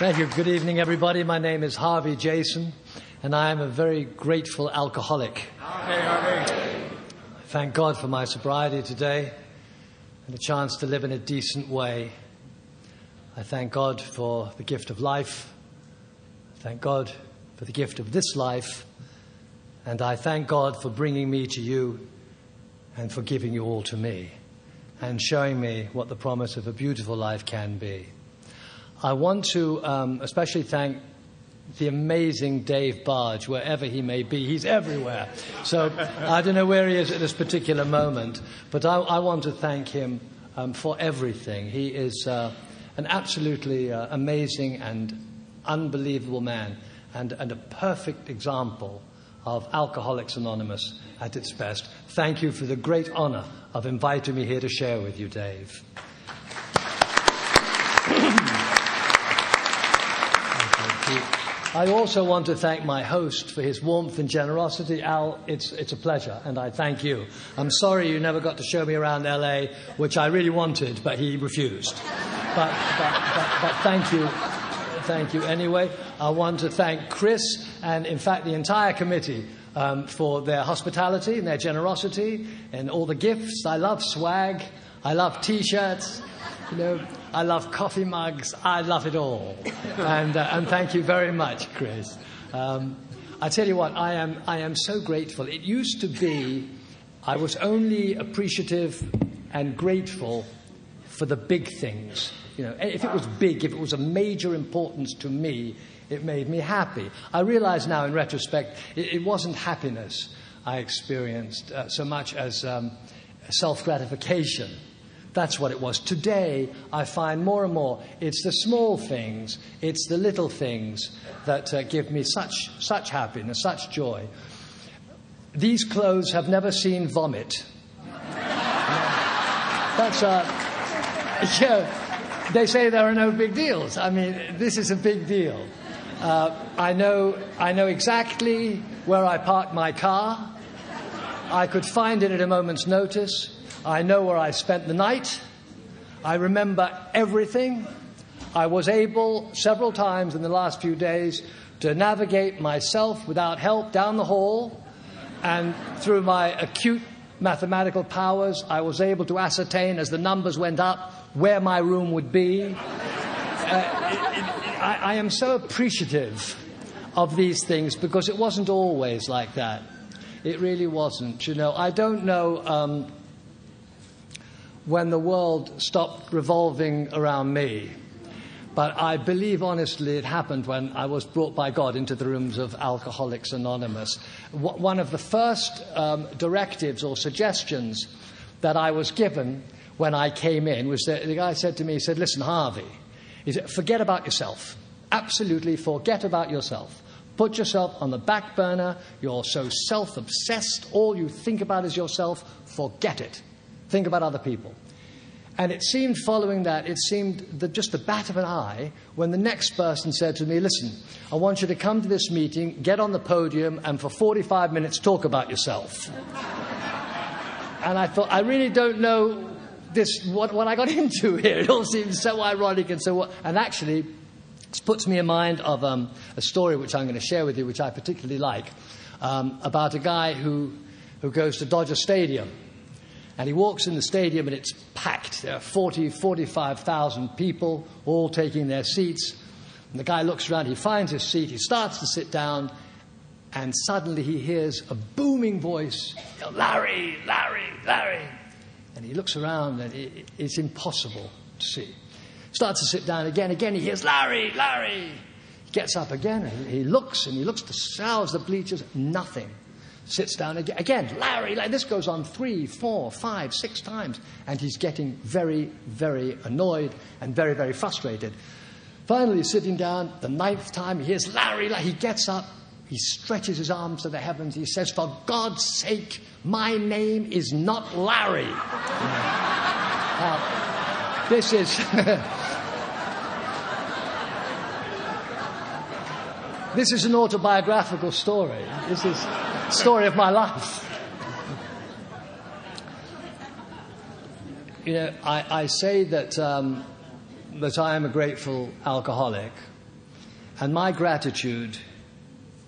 Thank you. Good evening, everybody. My name is Harvey-Jason, and I am a very grateful alcoholic. Hey, Harvey. Thank God for my sobriety today and the chance to live in a decent way. I thank God for the gift of life. I thank God for the gift of this life. And I thank God for bringing me to you and for giving you all to me and showing me what the promise of a beautiful life can be. I want to especially thank the amazing Dave Barge, wherever he may be. He's everywhere. So I don't know where he is at this particular moment, but I want to thank him for everything. He is an absolutely amazing and unbelievable man and a perfect example of Alcoholics Anonymous at its best. Thank you for the great honor of inviting me here to share with you, Dave. I also want to thank my host for his warmth and generosity. Al, it's a pleasure, and I thank you. I'm sorry you never got to show me around LA, which I really wanted, but he refused. But thank you. Thank you anyway. I want to thank Chris and, in fact, the entire committee for their hospitality and their generosity and all the gifts. I love swag. I love T-shirts. You know, I love coffee mugs. I love it all. And thank you very much, Chris. I tell you what, I am so grateful. It used to be I was only appreciative and grateful for the big things. You know, if it was big, if it was a major importance to me, it made me happy. I realize now in retrospect, it wasn't happiness I experienced so much as self-gratification. That's what it was. Today, I find more and more it's the small things, it's the little things that give me such happiness, such joy. These clothes have never seen vomit. That's they say there are no big deals. I mean, this is a big deal. I know exactly where I parked my car. I could find it at a moment's notice. I know where I spent the night. I remember everything. I was able several times in the last few days to navigate myself without help down the hall, and through my acute mathematical powers, I was able to ascertain as the numbers went up where my room would be. I am so appreciative of these things because it wasn't always like that. It really wasn't. You know, I don't know when the world stopped revolving around me, but I believe honestly it happened when I was brought by God into the rooms of Alcoholics Anonymous. One of the first directives or suggestions that I was given when I came in was that the guy said to me, he said, "Listen, Harvey," he said, "forget about yourself. Absolutely forget about yourself. Put yourself on the back burner. You're so self-obsessed. All you think about is yourself. Forget it. Think about other people." And it seemed, following that, it seemed that just the bat of an eye when the next person said to me, "Listen, I want you to come to this meeting, get on the podium, and for 45 minutes talk about yourself." And I thought, I really don't know what I got into here. It all seems so ironic and actually this puts me in mind of a story which I'm going to share with you, which I particularly like, about a guy who goes to Dodger Stadium. And he walks in the stadium and it's packed. There are 45,000 people all taking their seats. And the guy looks around, he finds his seat, he starts to sit down, and suddenly he hears a booming voice, "Larry, Larry, Larry." And he looks around and it's impossible to see. Starts to sit down again he hears, "Larry, Larry." He gets up again and he looks to scours the bleachers, nothing. Sits down again, "Larry, Larry." This goes on 3, 4, 5, 6 times. And he's getting very, very annoyed and very, very frustrated. Finally, sitting down, the 9th time, he hears, "Larry, Larry." He gets up, he stretches his arms to the heavens. He says, "For God's sake, my name is not Larry." This is... This is an autobiographical story. This is the story of my life. You know, I say that I am a grateful alcoholic And my gratitude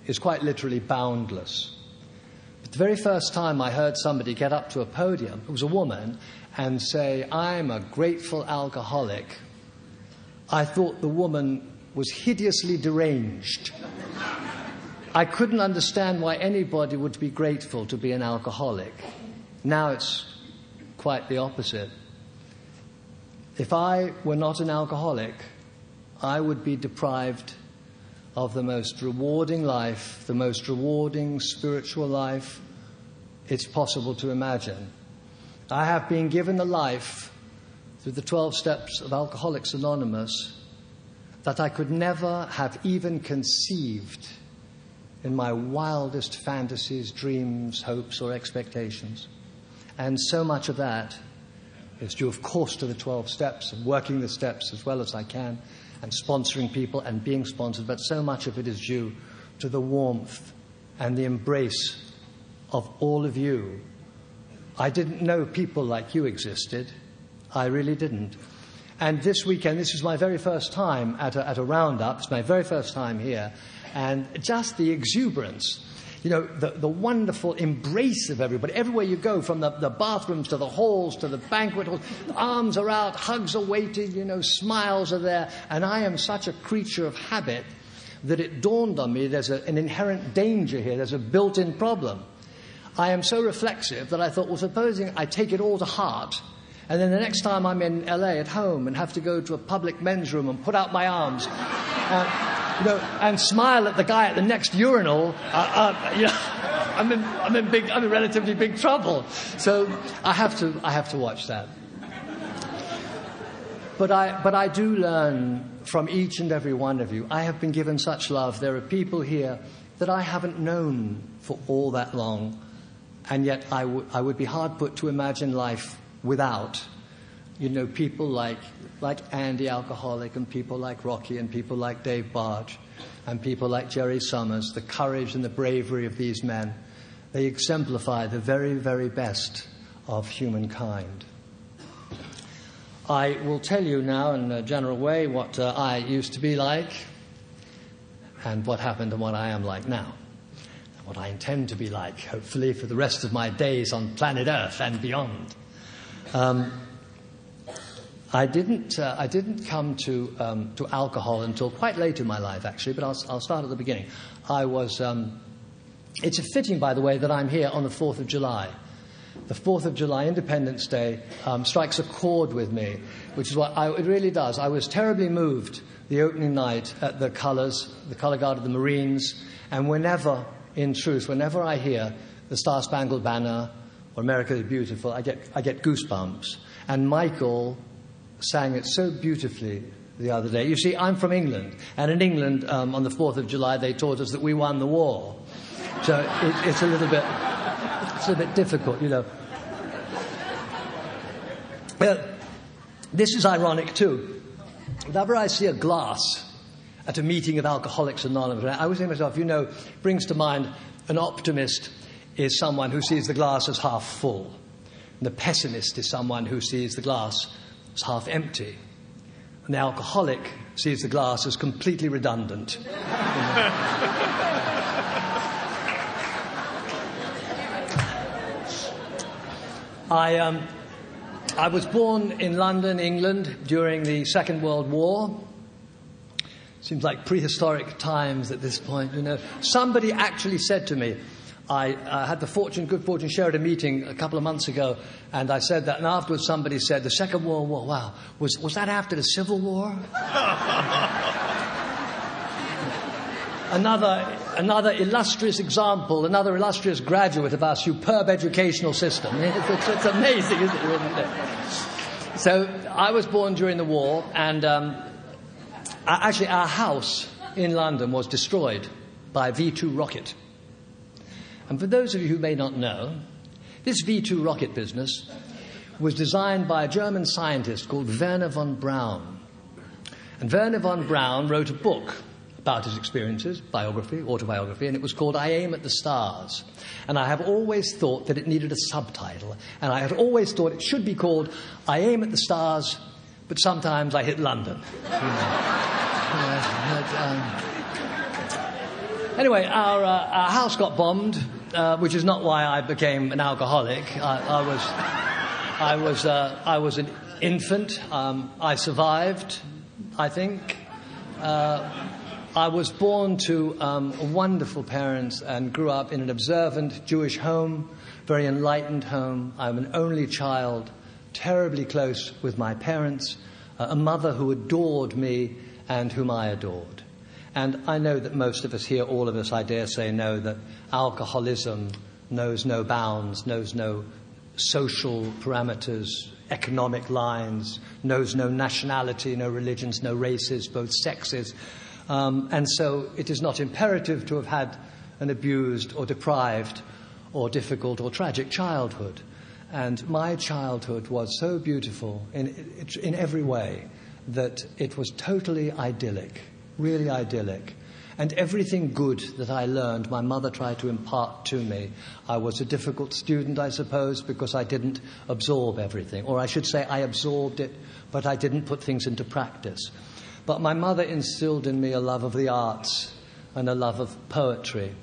is quite literally boundless. But the very first time I heard somebody get up to a podium, it was a woman, and say, "I'm a grateful alcoholic," I thought the woman was hideously deranged. I couldn't understand why anybody would be grateful to be an alcoholic. Now it's quite the opposite. If I were not an alcoholic, I would be deprived of the most rewarding life, the most rewarding spiritual life it's possible to imagine. I have been given a life through the 12 steps of Alcoholics Anonymous that I could never have even conceived in my wildest fantasies, dreams, hopes, or expectations. And so much of that is due, of course, to the 12 steps and working the steps as well as I can and sponsoring people and being sponsored, but so much of it is due to the warmth and the embrace of all of you. I didn't know people like you existed. I really didn't. And this weekend, this is my very first time at a roundup. It's my very first time here. And just the exuberance, you know, the wonderful embrace of everybody. Everywhere you go, from the bathrooms to the halls to the banquet halls, the arms are out, hugs are waiting, you know, smiles are there. And I am such a creature of habit that it dawned on me there's an inherent danger here. There's a built-in problem. I am so reflexive that I thought, well, supposing I take it all to heart, and then the next time I'm in LA at home and have to go to a public men's room and put out my arms, and smile at the guy at the next urinal, I'm in relatively big trouble. So I have to watch that. But I do learn from each and every one of you. I have been given such love. There are people here that I haven't known for all that long, and yet I would be hard put to imagine life without, you know, people like Andy, alcoholic, and people like Rocky, and people like Dave Barge, and people like Jerry Summers. The courage and the bravery of these men, they exemplify the very, very best of humankind. I will tell you now in a general way what I used to be like, and what happened and what I am like now. What I intend to be like, hopefully, for the rest of my days on planet Earth and beyond. I didn't come to alcohol until quite late in my life, actually, but I'll start at the beginning. It's fitting, by the way, that I'm here on the 4th of July. The 4th of July, Independence Day, strikes a chord with me, which is what it really does. I was terribly moved the opening night at the color guard of the Marines, and whenever I hear the Star-Spangled Banner or America the Beautiful, I get goosebumps. And Michael sang it so beautifully the other day. You see, I'm from England, and in England, on the 4th of July, they taught us that we won the war. So it's a little bit difficult, you know. This is ironic too. Whenever I see a glass at a meeting of Alcoholics Anonymous, I always think to myself, you know, brings to mind an optimist is someone who sees the glass as half full. And the pessimist is someone who sees the glass as half empty. And the alcoholic sees the glass as completely redundant. I was born in London, England, during the Second World War. Seems like prehistoric times at this point, you know. Somebody actually said to me, I had the good fortune, share at a meeting a couple of months ago, and I said that, and afterwards somebody said, the Second World War, wow, was that after the Civil War? Another illustrious example, another illustrious graduate of our superb educational system. It's amazing, isn't it? So I was born during the war, and actually our house in London was destroyed by a V2 rocket. And for those of you who may not know, this V2 rocket business was designed by a German scientist called Wernher von Braun. And Wernher von Braun wrote a book about his experiences, autobiography, and it was called I Aim at the Stars. And I have always thought that it needed a subtitle. And I had always thought it should be called I Aim at the Stars, but sometimes I hit London. Anyway, our house got bombed, which is not why I became an alcoholic. I was an infant. I survived, I think. I was born to wonderful parents and grew up in an observant Jewish home, very enlightened home. I'm an only child, terribly close with my parents, a mother who adored me and whom I adored. And I know that most of us here, all of us, I dare say, know that alcoholism knows no bounds, knows no social parameters, economic lines, knows no nationality, no religions, no races, both sexes. And so it is not imperative to have had an abused or deprived or difficult or tragic childhood. And my childhood was so beautiful in every way that it was totally idyllic, really idyllic. And everything good that I learned, my mother tried to impart to me. I was a difficult student, I suppose, because I didn't absorb everything. Or I should say I absorbed it, but I didn't put things into practice. But my mother instilled in me a love of the arts and a love of poetry.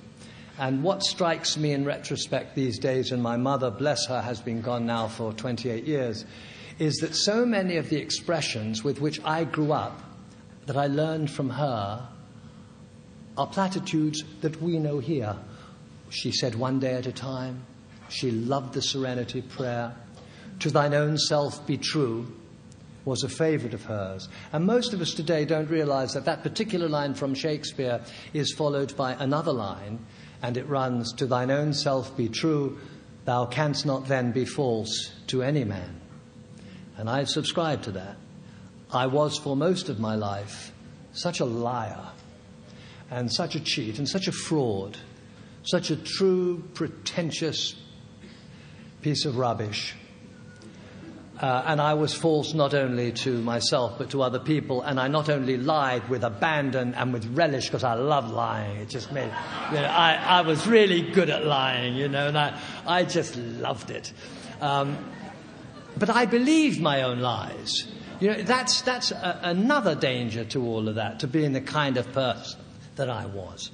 And what strikes me in retrospect these days, and my mother, bless her, has been gone now for 28 years, is that so many of the expressions with which I grew up, that I learned from her, are platitudes that we know here. She said one day at a time. She loved the serenity prayer. To thine own self be true was a favourite of hers. And most of us today don't realise that that particular line from Shakespeare is followed by another line, and it runs, to thine own self be true, thou canst not then be false to any man. And I subscribe to that. I was for most of my life such a liar and such a cheat and such a fraud, such a true, pretentious piece of rubbish. And I was false not only to myself but to other people, and I not only lied with abandon and with relish because I love lying. It just made, I was really good at lying, and I just loved it. But I believed my own lies. That's another danger to all of that, to being the kind of person that I was.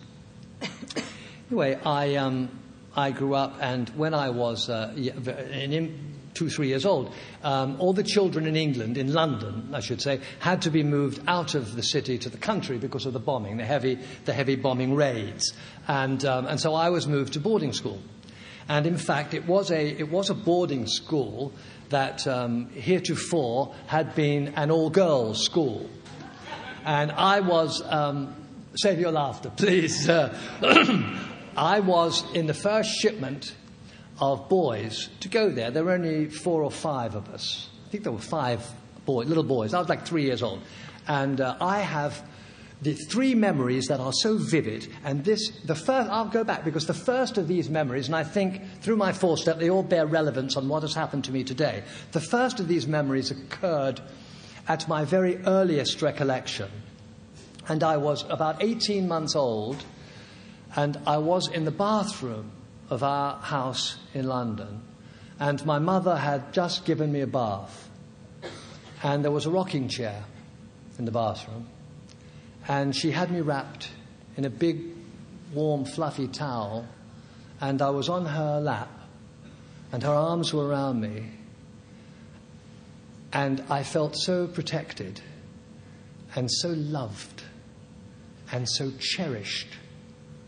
Anyway, I grew up, and when I was 2-3 years old, all the children in England, in London, I should say, had to be moved out of the city to the country because of the bombing, the heavy bombing raids, and so I was moved to boarding school, and in fact it was a boarding school that heretofore had been an all-girls school, and I was save your laughter, please. I was in the first shipment of boys to go there. There were only 4 or 5 of us. I think there were 5 little boys. I was like 3 years old. And I have the 3 memories that are so vivid. And I'll go back because the first of these memories, and I think through my 4-step, they all bear relevance on what has happened to me today. The first of these memories occurred at my very earliest recollection. And I was about 18 months old, and I was in the bathroom of our house in London, and my mother had just given me a bath, and there was a rocking chair in the bathroom, and she had me wrapped in a big, warm, fluffy towel, and I was on her lap, and her arms were around me, and I felt so protected and so loved and so cherished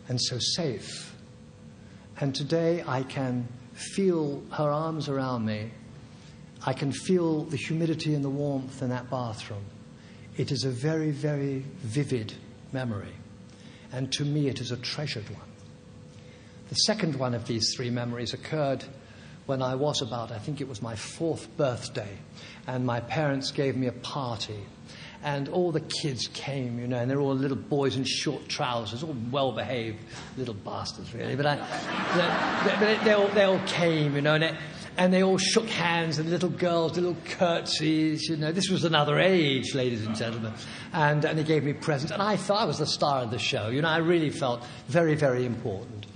and so safe. And today I can feel her arms around me. I can feel the humidity and the warmth in that bathroom. It is a very, very vivid memory. And to me it is a treasured one. The second one of these 3 memories occurred when I was about, I think it was my 4th birthday, and my parents gave me a party. And all the kids came, and they're all little boys in short trousers, all well-behaved little bastards, really. But they all came, and they all shook hands, and little girls, little curtsies, This was another age, ladies and gentlemen. And they gave me presents, and I thought I was the star of the show. I really felt very, very important.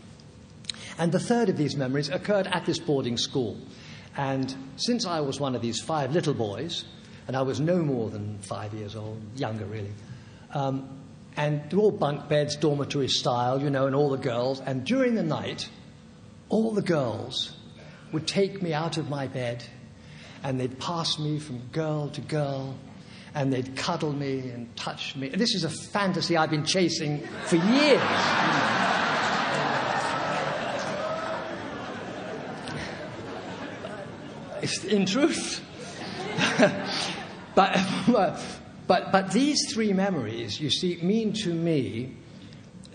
And the third of these memories occurred at this boarding school. And since I was one of these 5 little boys, and I was no more than 5 years old, younger really, And they're all bunk beds, dormitory style, you know, and all the girls. And during the night, all the girls would take me out of my bed and they'd pass me from girl to girl and they'd cuddle me and touch me. And this is a fantasy I've been chasing for years. In truth. But these three memories, you see, mean to me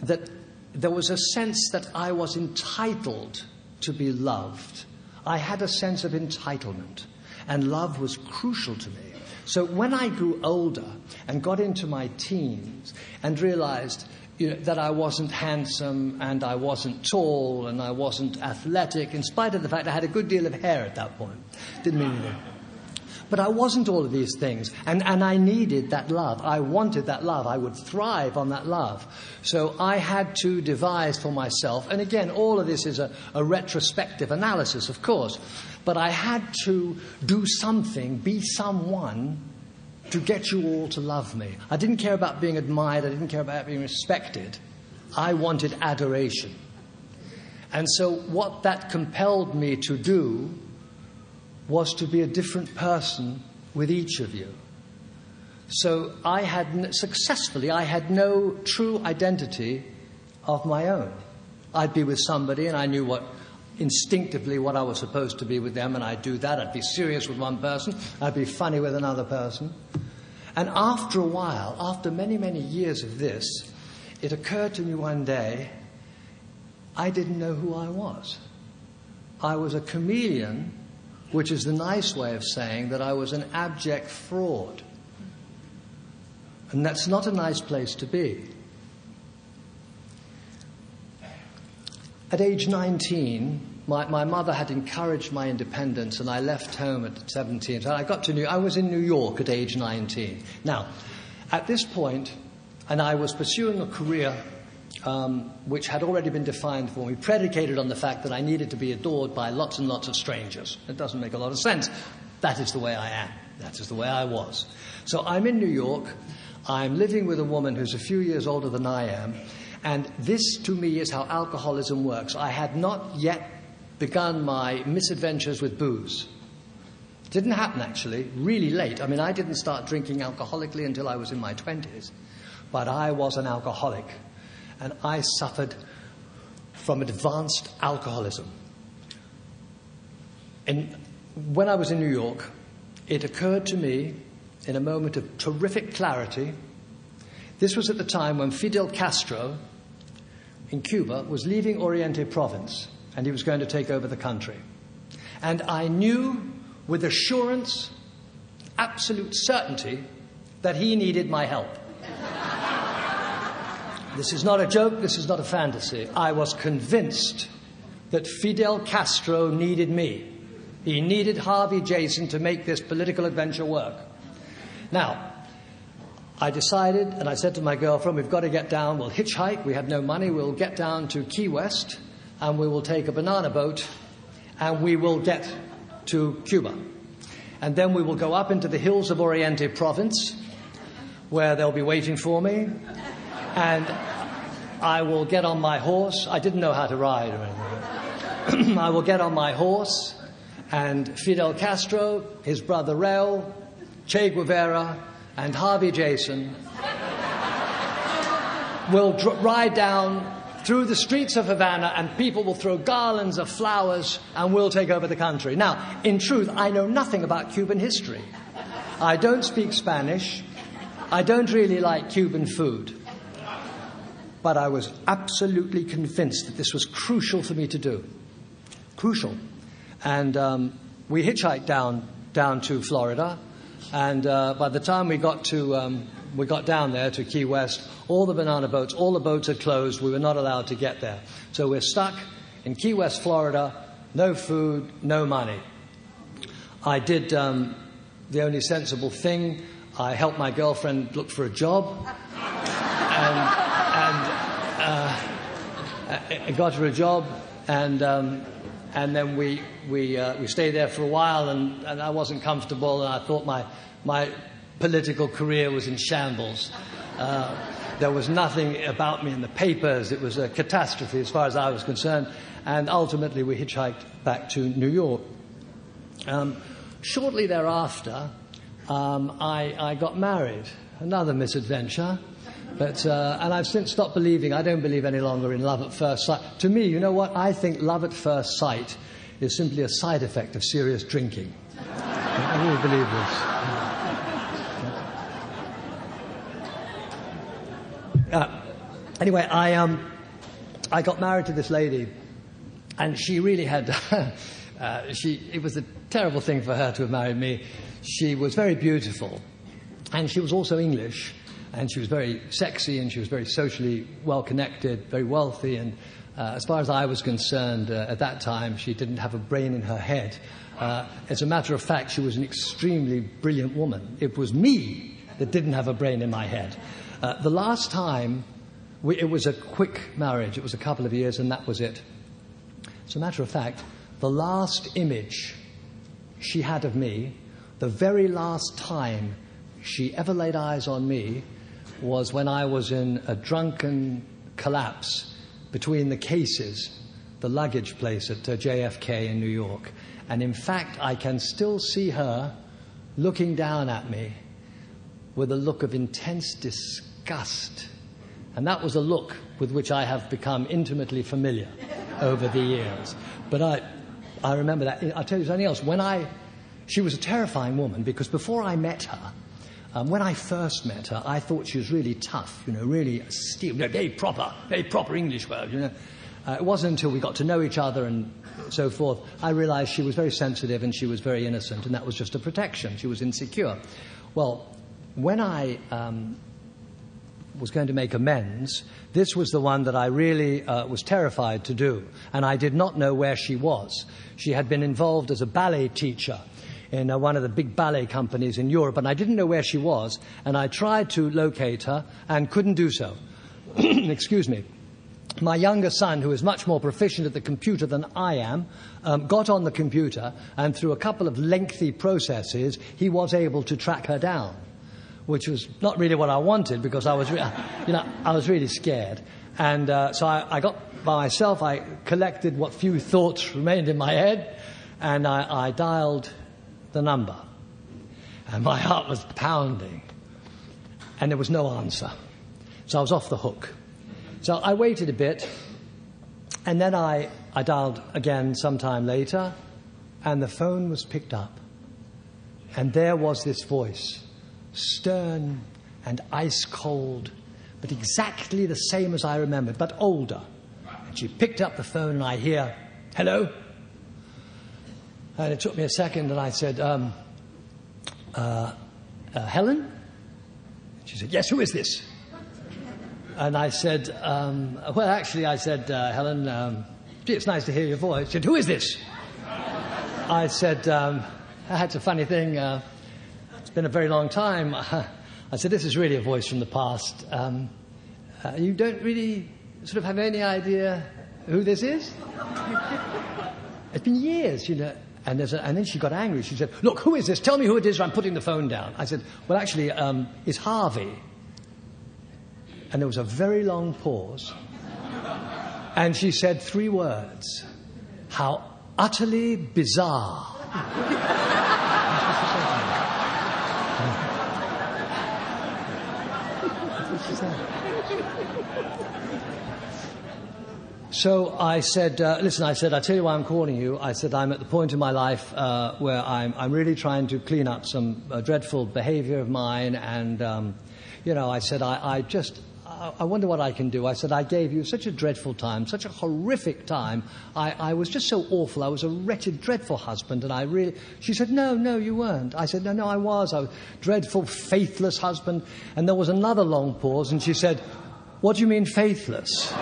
that there was a sense that I was entitled to be loved. I had a sense of entitlement, and love was crucial to me. So when I grew older and got into my teens and realized, you know, that I wasn't handsome and I wasn't tall and I wasn't athletic, in spite of the fact I had a good deal of hair at that point, didn't mean anything. But I wasn't all of these things, and I needed that love. I wanted that love. I would thrive on that love. So I had to devise for myself, and again, all of this is a retrospective analysis, of course, but I had to do something, be someone, to get you all to love me. I didn't care about being admired. I didn't care about being respected. I wanted adoration. And so what that compelled me to do was to be a different person with each of you. So I had no true identity of my own. I'd be with somebody and I knew instinctively what I was supposed to be with them, and I'd do that. I'd be serious with one person. I'd be funny with another person. And after a while, after many, many years of this, it occurred to me one day, I didn't know who I was. I was a chameleon, which is the nice way of saying that I was an abject fraud. And that's not a nice place to be. At age 19, my mother had encouraged my independence, and I left home at 17. So I was in New York at age 19. Now, at this point, and I was pursuing a career which had already been defined for me, predicated on the fact that I needed to be adored by lots and lots of strangers. It doesn't make a lot of sense. That is the way I am. That is the way I was. So I'm in New York. I'm living with a woman who's a few years older than I am. And this, to me, is how alcoholism works. I had not yet begun my misadventures with booze. It didn't happen, actually, really late. I mean, I didn't start drinking alcoholically until I was in my 20s. But I was an alcoholic. And I suffered from advanced alcoholism. And when I was in New York, it occurred to me, in a moment of terrific clarity, this was at the time when Fidel Castro in Cuba was leaving Oriente Province, and he was going to take over the country. And I knew with assurance, absolute certainty, that he needed my help. This is not a joke, this is not a fantasy. I was convinced that Fidel Castro needed me. He needed Harvey Jason to make this political adventure work. Now, I decided, and I said to my girlfriend, we've got to get down, we'll hitchhike, we have no money, we'll get down to Key West, and we will take a banana boat, and we will get to Cuba. And then we will go up into the hills of Oriente Province, where they'll be waiting for me, and I will get on my horse. I didn't know how to ride or anything. I will get on my horse, and Fidel Castro, his brother Raul, Che Guevara, and Harvey Jason will ride down through the streets of Havana, and people will throw garlands of flowers, and we'll take over the country. Now, in truth, I know nothing about Cuban history. I don't speak Spanish. I don't really like Cuban food. But I was absolutely convinced that this was crucial for me to do. Crucial. And we hitchhiked down to Florida. And by the time we got down there to Key West, all the banana boats, all the boats had closed. We were not allowed to get there. So we're stuck in Key West, Florida, no food, no money. I did the only sensible thing. I helped my girlfriend look for a job. I got her a job, and then we stayed there for a while, and I wasn't comfortable, and I thought my political career was in shambles. There was nothing about me in the papers. It was a catastrophe as far as I was concerned. And ultimately we hitchhiked back to New York. Shortly thereafter, I got married. Another misadventure. But, and I've since stopped believing. I don't believe any longer in love at first sight. To me, you know what? I think love at first sight is simply a side effect of serious drinking. I really believe this. Anyway, I got married to this lady, and she really had... it was a terrible thing for her to have married me. She was very beautiful, and she was also English, and she was very sexy, and she was very socially well-connected, very wealthy, and as far as I was concerned, at that time, she didn't have a brain in her head. As a matter of fact, she was an extremely brilliant woman. It was me that didn't have a brain in my head. The last time, it was a quick marriage. It was a couple of years, and that was it. As a matter of fact, the last image she had of me, the very last time she ever laid eyes on me, was when I was in a drunken collapse between the cases, the luggage place at JFK in New York. And in fact, I can still see her looking down at me with a look of intense disgust. And that was a look with which I have become intimately familiar over the years. But I remember that. I'll tell you something else. She was a terrifying woman, because before I met her, when I first met her, I thought she was really tough, really steel, very proper English word, It wasn't until we got to know each other and so forth, I realized she was very sensitive and she was very innocent, and that was just a protection. She was insecure. Well, when I was going to make amends, this was the one that I really was terrified to do, and I did not know where she was. She had been involved as a ballet teacher in one of the big ballet companies in Europe, and I didn't know where she was, and I tried to locate her and couldn't do so. Excuse me. My younger son, who is much more proficient at the computer than I am, got on the computer, and through a couple of lengthy processes, he was able to track her down, which was not really what I wanted, because I was, I was really scared. And so I got by myself. I collected what few thoughts remained in my head, and I dialed the number, and my heart was pounding, and there was no answer. So I was off the hook. So I waited a bit, and then I dialed again sometime later, and the phone was picked up, and there was this voice, stern and ice cold, but exactly the same as I remembered, but older. And she picked up the phone, and I hear, "Hello?" And it took me a second, and I said, Helen? She said, "Yes, who is this?" And I said, Helen, gee, it's nice to hear your voice. She said, "Who is this?" I said, that's a funny thing. It's been a very long time. I said, "This is really a voice from the past. You don't really sort of have any idea who this is?" It's been years, And then she got angry. She said, "Look, who is this? Tell me who it is, or I'm putting the phone down." I said, "Well, actually, it's Harvey." And there was a very long pause. And she said 3 words. "How utterly bizarre." That's what she said. So I said, listen, I tell you why I'm calling you. I said, I'm at the point in my life where I'm really trying to clean up some dreadful behavior of mine. And, I said, I wonder what I can do. I said, I gave you such a dreadful time, such a horrific time. I was just so awful. I was a wretched, dreadful husband. And she said, no, you weren't. I said, no, I was. I was a dreadful, faithless husband. And there was another long pause. And she said, "What do you mean faithless?"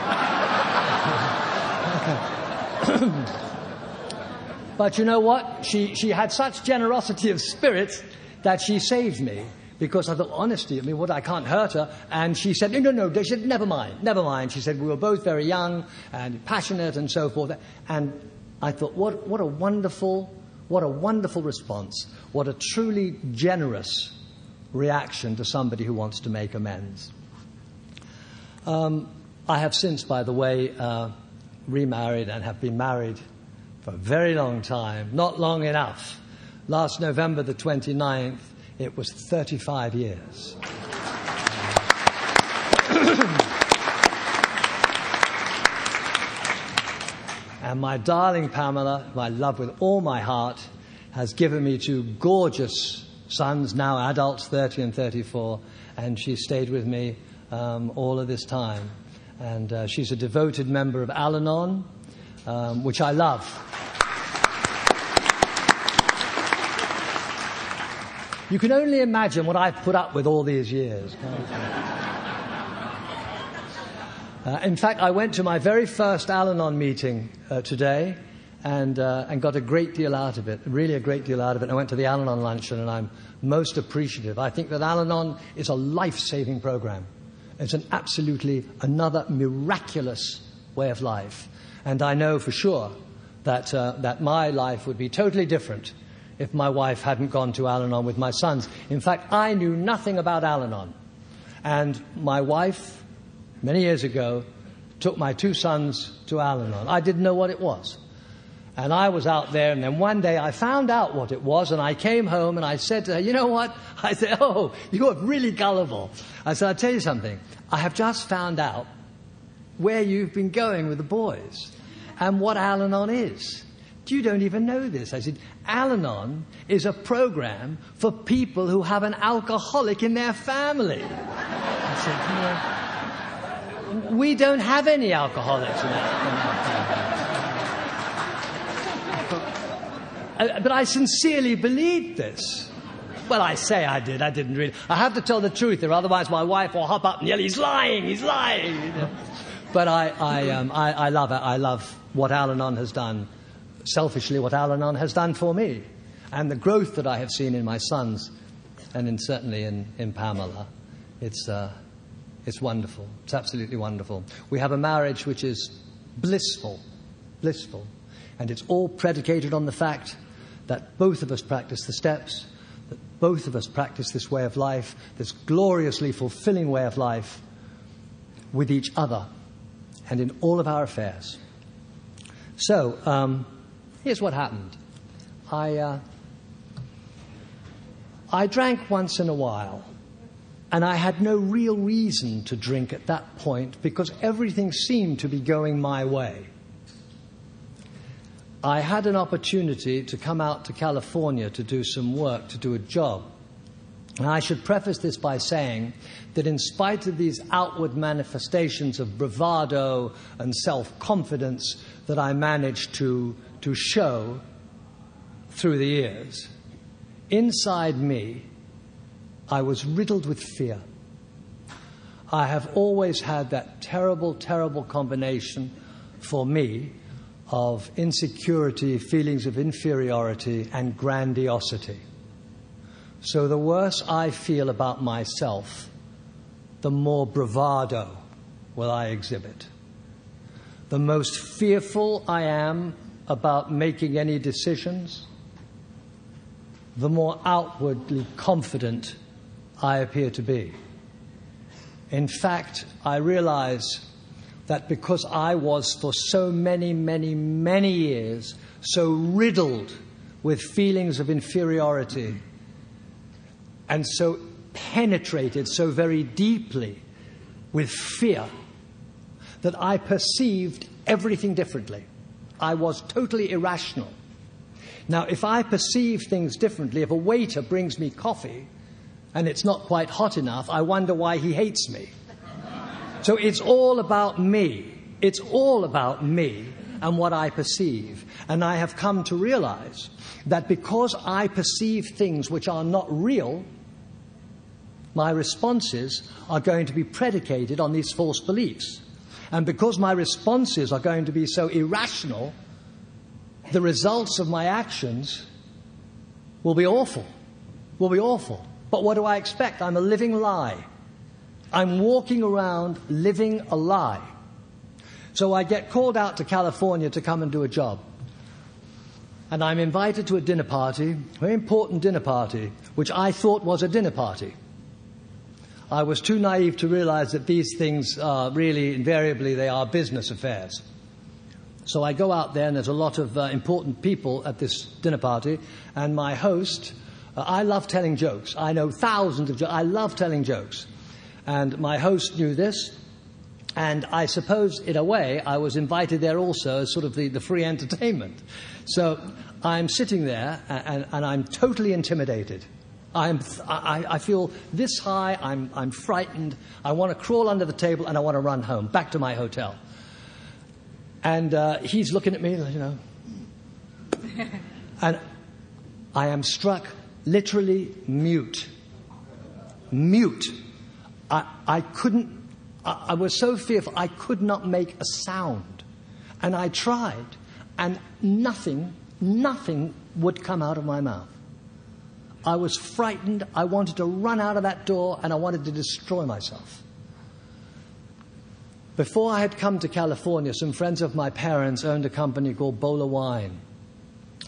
But you know what? She had such generosity of spirit that she saved me, because I thought, honesty, I can't hurt her. And she said, no. She said, never mind. She said, we were both very young and passionate and so forth. And I thought, what a wonderful response. What a truly generous reaction to somebody who wants to make amends. I have since, by the way, remarried and have been married for a very long time, not long enough. Last November the 29th, it was 35 years. And my darling Pamela, who I love with all my heart, has given me two gorgeous sons, now adults, 30 and 34, and she stayed with me all of this time. And she's a devoted member of Al-Anon, which I love. You can only imagine what I've put up with all these years. In fact, I went to my very first Al-Anon meeting today and got a great deal out of it, really a great deal out of it. I went to the Al-Anon luncheon and I'm most appreciative. I think that Al-Anon is a life-saving program. It's an absolutely another miraculous way of life. And I know for sure that my life would be totally different if my wife hadn't gone to Al-Anon with my sons. In fact, I knew nothing about Al-Anon. And my wife, many years ago, took my two sons to Al-Anon. I didn't know what it was. And I was out there, and then one day I found out what it was, and I came home and I said to her, you know what? I said, oh, you are really gullible. I said, I'll tell you something. I have just found out where you've been going with the boys and what Al-Anon is. You don't even know this. I said, Al-Anon is a program for people who have an alcoholic in their family. I said, no, we don't have any alcoholics in our family. But I sincerely believed this. Well, I say I did. I didn't really. I have to tell the truth here, otherwise my wife will hop up and yell, he's lying, he's lying. You know? But I love it. I love what Al-Anon has done. Selfishly, what Al-Anon has done for me, and the growth that I have seen in my sons, and certainly in Pamela, it's wonderful. It's absolutely wonderful. We have a marriage which is blissful, and it's all predicated on the fact that both of us practice the steps, that both of us practice this way of life, this gloriously fulfilling way of life, with each other, and in all of our affairs. So. Here's what happened. I drank once in a while, and I had no real reason to drink at that point because everything seemed to be going my way. I had an opportunity to come out to California to do some work, to do a job. And I should preface this by saying that in spite of these outward manifestations of bravado and self-confidence that I managed to show through the years, inside me, I was riddled with fear. I have always had that terrible, terrible combination for me of insecurity, feelings of inferiority, and grandiosity. So the worse I feel about myself, the more bravado will I exhibit. The most fearful I am about making any decisions, the more outwardly confident I appear to be. In fact, I realize that because I was for so many, many, many years so riddled with feelings of inferiority and so penetrated so very deeply with fear that I perceived everything differently. I was totally irrational. Now, if I perceive things differently, if a waiter brings me coffee and it's not quite hot enough, I wonder why he hates me. So it's all about me. It's all about me and what I perceive. And I have come to realize that because I perceive things which are not real, my responses are going to be predicated on these false beliefs. And because my responses are going to be so irrational, the results of my actions will be awful. But what do I expect? I'm a living lie. I'm walking around living a lie. So I get called out to California to come and do a job. And I'm invited to a dinner party, a very important dinner party, which I thought was a dinner party. I was too naive to realize that these things are really, invariably, they are business affairs. So I go out there, and there's a lot of important people at this dinner party, and my host, I love telling jokes. I know thousands of jokes. I love telling jokes. And my host knew this, and I suppose, in a way, I was invited there also as sort of the free entertainment. So I'm sitting there, and I'm totally intimidated. I feel this high, I'm frightened, I want to crawl under the table, and I want to run home, back to my hotel. And he's looking at me, you know. And I am struck literally mute. Mute. I couldn't, I was so fearful, I could not make a sound. And I tried, and nothing would come out of my mouth. I was frightened, I wanted to run out of that door, and I wanted to destroy myself. Before I had come to California, some friends of my parents owned a company called Bowler Wine.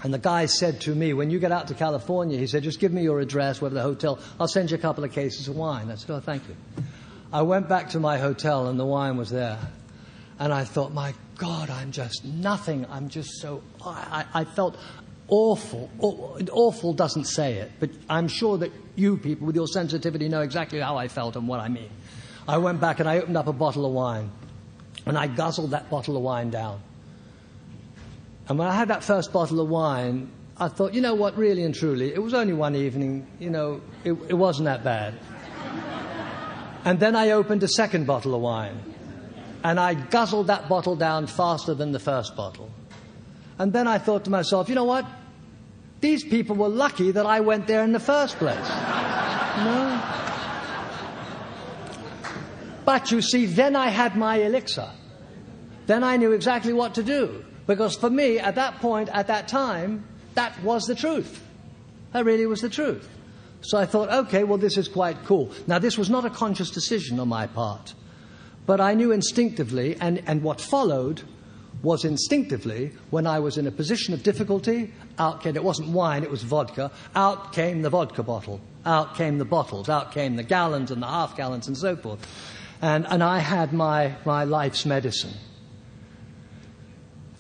And the guy said to me, when you get out to California, he said, just give me your address, wherever the hotel, I'll send you a couple of cases of wine. I said, oh, thank you. I went back to my hotel, and the wine was there. And I thought, my God, I'm just nothing. I'm just so, I felt awful. Awful doesn't say it, but I'm sure that you people with your sensitivity know exactly how I felt and what I mean. I went back and I opened up a bottle of wine, and I guzzled that bottle of wine down. And when I had that first bottle of wine, I thought, you know what, really and truly, it was only one evening, you know, it wasn't that bad. And then I opened a second bottle of wine, and I guzzled that bottle down faster than the first bottle. And then I thought to myself, you know what, these people were lucky that I went there in the first place. You know? But you see, then I had my elixir. Then I knew exactly what to do. Because for me, at that point, at that time, that was the truth. That really was the truth. So I thought, okay, well, this is quite cool. Now, this was not a conscious decision on my part. But I knew instinctively, and what followed was instinctively, when I was in a position of difficulty, out came, it wasn't wine, it was vodka, out came the vodka bottle. Out came the bottles. Out came the gallons and the half gallons and so forth. And I had my life's medicine.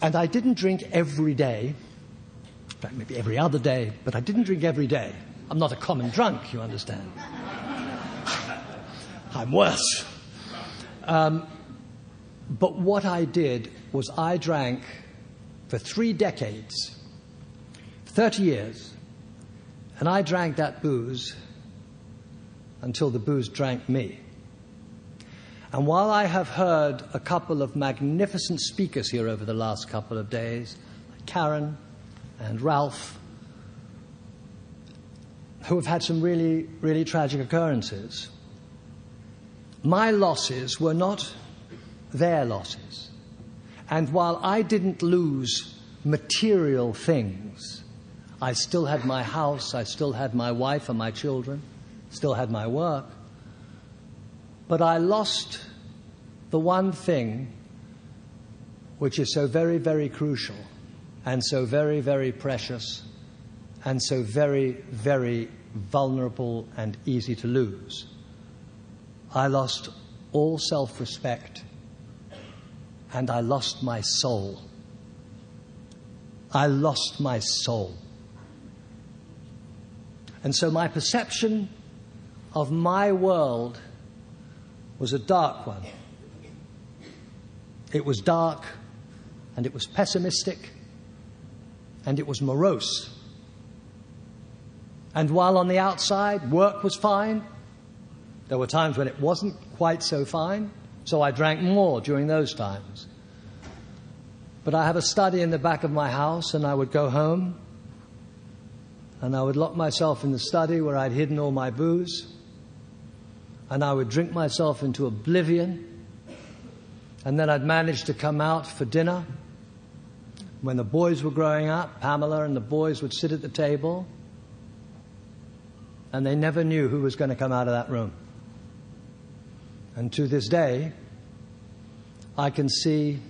And I didn't drink every day. In fact, maybe every other day, but I didn't drink every day. I'm not a common drunk, you understand. I'm worse. But what I did was I drank for 3 decades, 30 years, and I drank that booze until the booze drank me. And while I have heard a couple of magnificent speakers here over the last couple of days, Karen and Ralph, who have had some really, really tragic occurrences, my losses were not their losses. And while I didn't lose material things, I still had my house, I still had my wife and my children, still had my work. But I lost the one thing which is so very, very crucial and so very, very precious and so very, very vulnerable and easy to lose. I lost all self-respect, and I lost my soul. I lost my soul. And so my perception of my world was a dark one. It was dark, and it was pessimistic, and it was morose. And while on the outside work was fine, there were times when it wasn't quite so fine, so I drank more during those times. But I have a study in the back of my house, and I would go home, and I would lock myself in the study where I'd hidden all my booze, and I would drink myself into oblivion, and then I'd manage to come out for dinner. When the boys were growing up, Pamela and the boys would sit at the table, and they never knew who was going to come out of that room. And to this day, I can see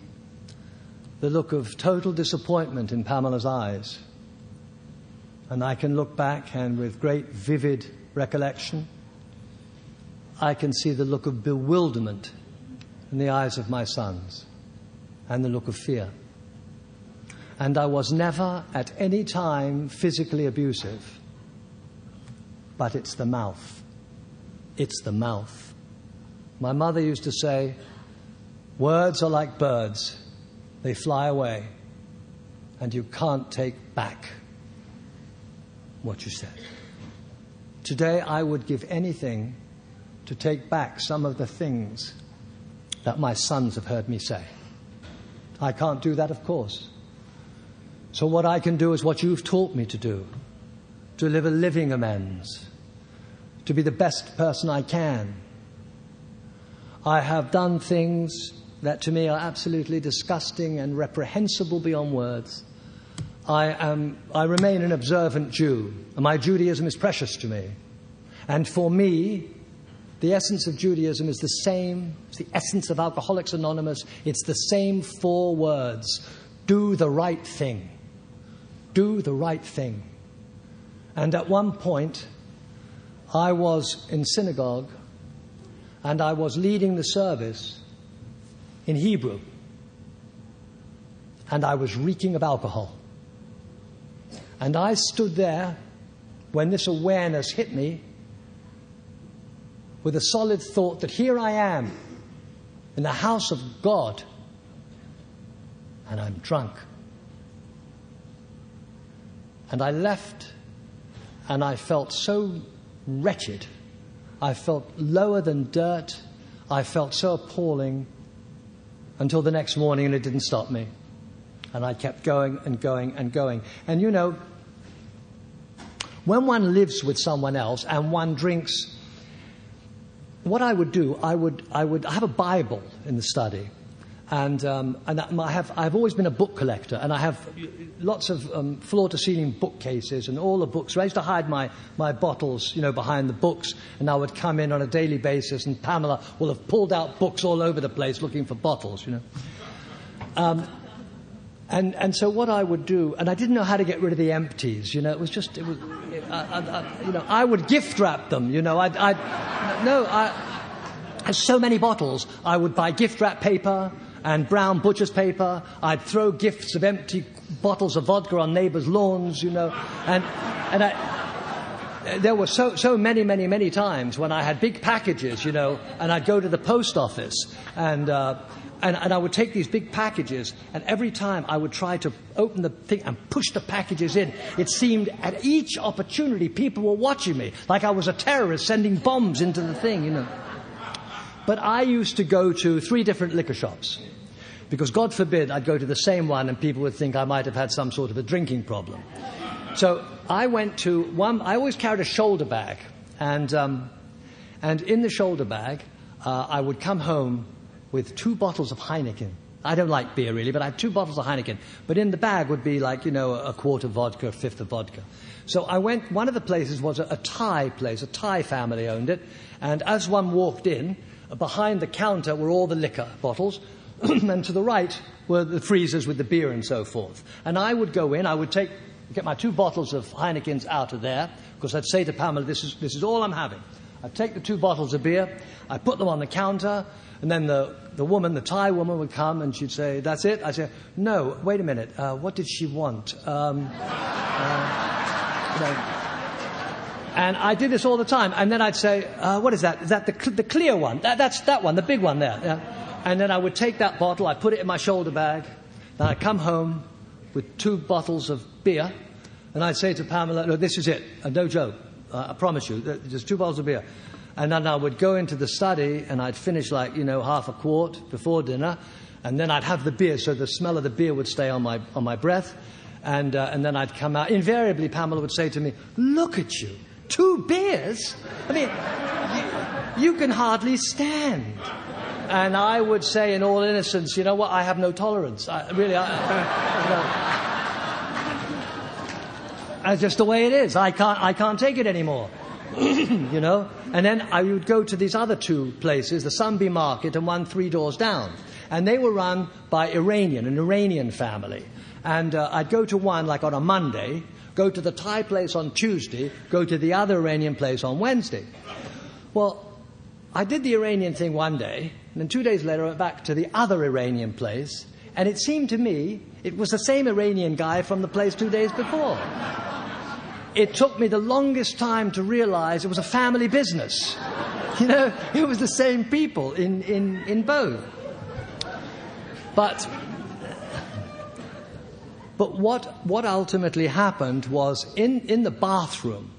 the look of total disappointment in Pamela's eyes. And I can look back and with great vivid recollection, I can see the look of bewilderment in the eyes of my sons and the look of fear. And I was never at any time physically abusive. But it's the mouth. It's the mouth. My mother used to say, words are like birds. They fly away. And you can't take back what you said. Today I would give anything to take back some of the things that my sons have heard me say. I can't do that, of course. So what I can do is what you've taught me to do, to live a living amends, to be the best person I can. I have done things that to me are absolutely disgusting and reprehensible beyond words. I remain an observant Jew, and my Judaism is precious to me. And for me, the essence of Judaism is the same, it's the essence of Alcoholics Anonymous. It's the same 4 words. Do the right thing. Do the right thing. And at one point, I was in synagogue, and I was leading the service in Hebrew. And I was reeking of alcohol. And I stood there when this awareness hit me with a solid thought that here I am in the house of God and I'm drunk. And I left and I felt so wretched. I felt lower than dirt. I felt so appalling until the next morning, and it didn't stop me. And I kept going and going and going. And you know, when one lives with someone else and one drinks, what I would do, I have a Bible in the study, and I've always been a book collector, and I have lots of floor-to-ceiling bookcases and all the books. So I used to hide my bottles, behind the books, and I would come in on a daily basis, and Pamela will have pulled out books all over the place looking for bottles, And so what I would do, and I didn't know how to get rid of the empties, I would gift wrap them, I had so many bottles. I would buy gift wrap paper and brown butcher's paper. I'd throw gifts of empty bottles of vodka on neighbors' lawns, there were so many times when I had big packages, and I'd go to the post office and I would take these big packages, and every time I would try to open the thing and push the packages in, it seemed at each opportunity people were watching me, like I was a terrorist sending bombs into the thing, But I used to go to 3 different liquor shops, because God forbid I'd go to the same one and people would think I might have had some sort of a drinking problem. So I went to one. I always carried a shoulder bag, and in the shoulder bag, I would come home with 2 bottles of Heineken. I don't like beer really, but I had 2 bottles of Heineken. But in the bag would be like, a quart of vodka, a fifth of vodka. So I went, one of the places was a Thai place, a Thai family owned it. And as one walked in, behind the counter were all the liquor bottles. And to the right were the freezers with the beer and so forth. And I would go in, I would get my 2 bottles of Heinekens out of there, because I'd say to Pamela, this is all I'm having. I'd take the 2 bottles of beer, I'd put them on the counter, and then the woman, the Thai woman, would come and she'd say, "That's it?" I'd say, "No, wait a minute. What did she want?" And I did this all the time. And then I'd say, "What is that? Is that the clear one? That's that one, the big one there." Yeah. And then I would take that bottle, I'd put it in my shoulder bag, then I'd come home with 2 bottles of beer, and I'd say to Pamela, "No, this is it. No joke. I promise you. There's 2 bottles of beer." And then I would go into the study and I'd finish half a quart before dinner, and then I'd have the beer, so the smell of the beer would stay on my breath, and then I'd come out. Invariably, Pamela would say to me, "Look at you, 2 beers? I mean, you can hardly stand." And I would say in all innocence, "You know what? I have no tolerance. That's just the way it is. I can't take it anymore." And then I would go to these other 2 places, the Sunby Market and one 3 doors down. And they were run by an Iranian family. And I'd go to one like on a Monday, go to the Thai place on Tuesday, go to the other Iranian place on Wednesday. Well, I did the Iranian thing one day, and then 2 days later I went back to the other Iranian place, and it seemed to me it was the same Iranian guy from the place 2 days before. It took me the longest time to realize it was a family business. You know, it was the same people in both. But what ultimately happened was in the bathroom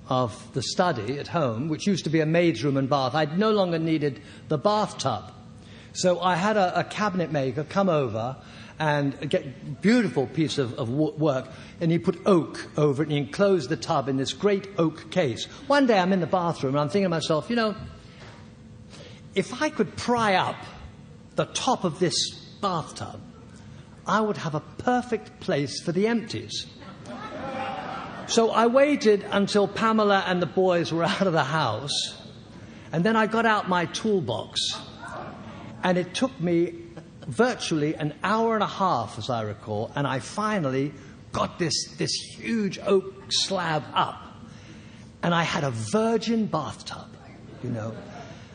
of the study at home, which used to be a maid's room and bath, I no longer needed the bathtub. So I had a cabinet maker come over and get a beautiful piece of work, and he put oak over it and he enclosed the tub in this great oak case. One day I'm in the bathroom and I'm thinking to myself, you know, if I could pry up the top of this bathtub, I would have a perfect place for the empties. So I waited until Pamela and the boys were out of the house, and then I got out my toolbox, and it took me virtually an hour and a half, as I recall, and I finally got this huge oak slab up, and I had a virgin bathtub, you know.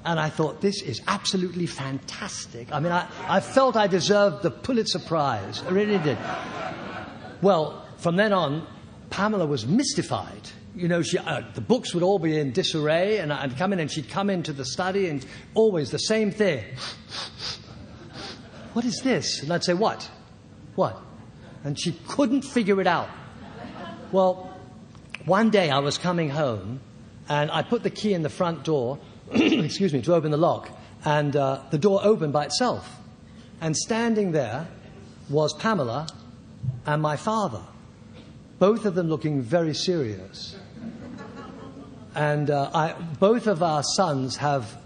And I thought, this is absolutely fantastic. I mean, I felt I deserved the Pulitzer Prize. I really did. Well, from then on, Pamela was mystified. You know, the books would all be in disarray, and I'd come in, and she'd come into the study, and always the same thing. What is this? And I'd say, what? What? And she couldn't figure it out. Well, one day I was coming home, and I put the key in the front door, excuse me, to open the lock, and the door opened by itself. And standing there was Pamela and my father, both of them looking very serious. And both of our sons have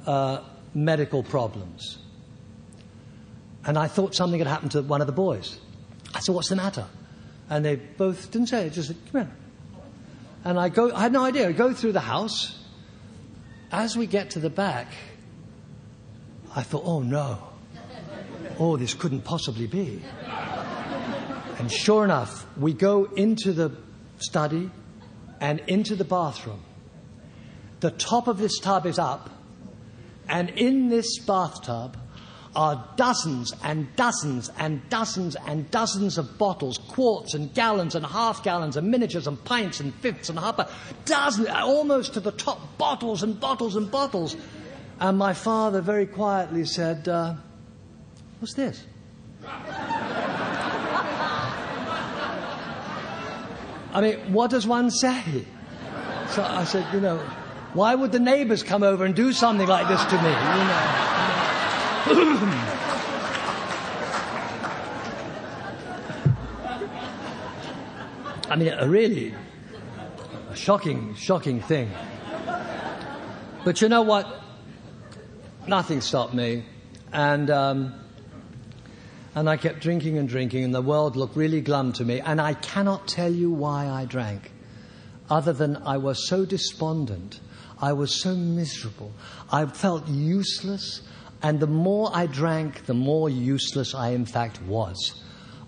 medical problems. And I thought something had happened to one of the boys. I said, what's the matter? And they both didn't say it, just said, come here. And I had no idea. I go through the house. As we get to the back, I thought, oh no. Oh, this couldn't possibly be. And sure enough, we go into the study and into the bathroom. The top of this tub is up, and in this bathtub are dozens and dozens and dozens and dozens of bottles, quarts and gallons and half gallons and miniatures and pints and fifths and half, dozens, almost to the top, bottles and bottles and bottles. And my father very quietly said, what's this? I mean, what does one say? So I said, you know, why would the neighbors come over and do something like this to me? You know. I mean, a shocking thing. But you know what? Nothing stopped me. And I kept drinking and drinking, and the world looked really glum to me. And I cannot tell you why I drank, other than I was so despondent. I was so miserable. I felt useless. And the more I drank, the more useless I in fact was.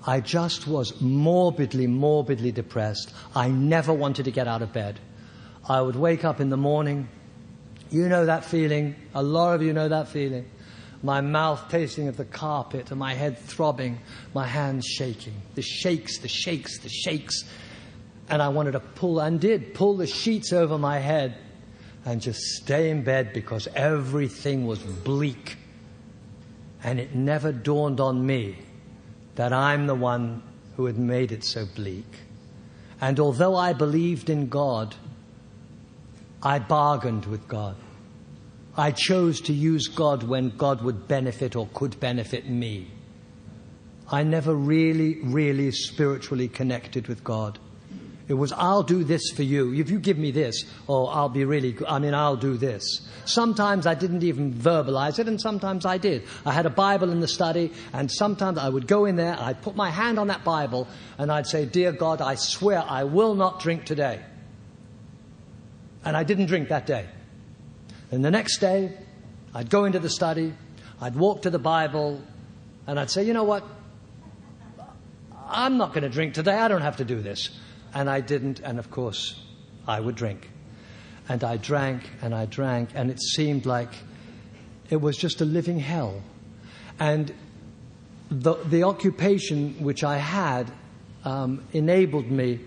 I just was morbidly depressed. I never wanted to get out of bed. I would wake up in the morning. You know that feeling. A lot of you know that feeling. My mouth tasting of the carpet and my head throbbing, my hands shaking. The shakes. And I wanted to pull the sheets over my head and just stay in bed because everything was bleak. And it never dawned on me that I'm the one who had made it so bleak. And although I believed in God, I bargained with God. I chose to use God when God would benefit or could benefit me. I never really spiritually connected with God. It was, I'll do this for you. If you give me this, I'll be really good. I'll do this. Sometimes I didn't even verbalize it, and sometimes I did. I had a Bible in the study, and sometimes I would go in there, and I'd put my hand on that Bible, and I'd say, Dear God, I swear I will not drink today. And I didn't drink that day. And the next day, I'd go into the study, I'd walk to the Bible, and I'd say, you know what? I'm not going to drink today. I don't have to do this. And I didn't, and of course, I would drink. And I drank, and it seemed like it was just a living hell. And the occupation which I had enabled me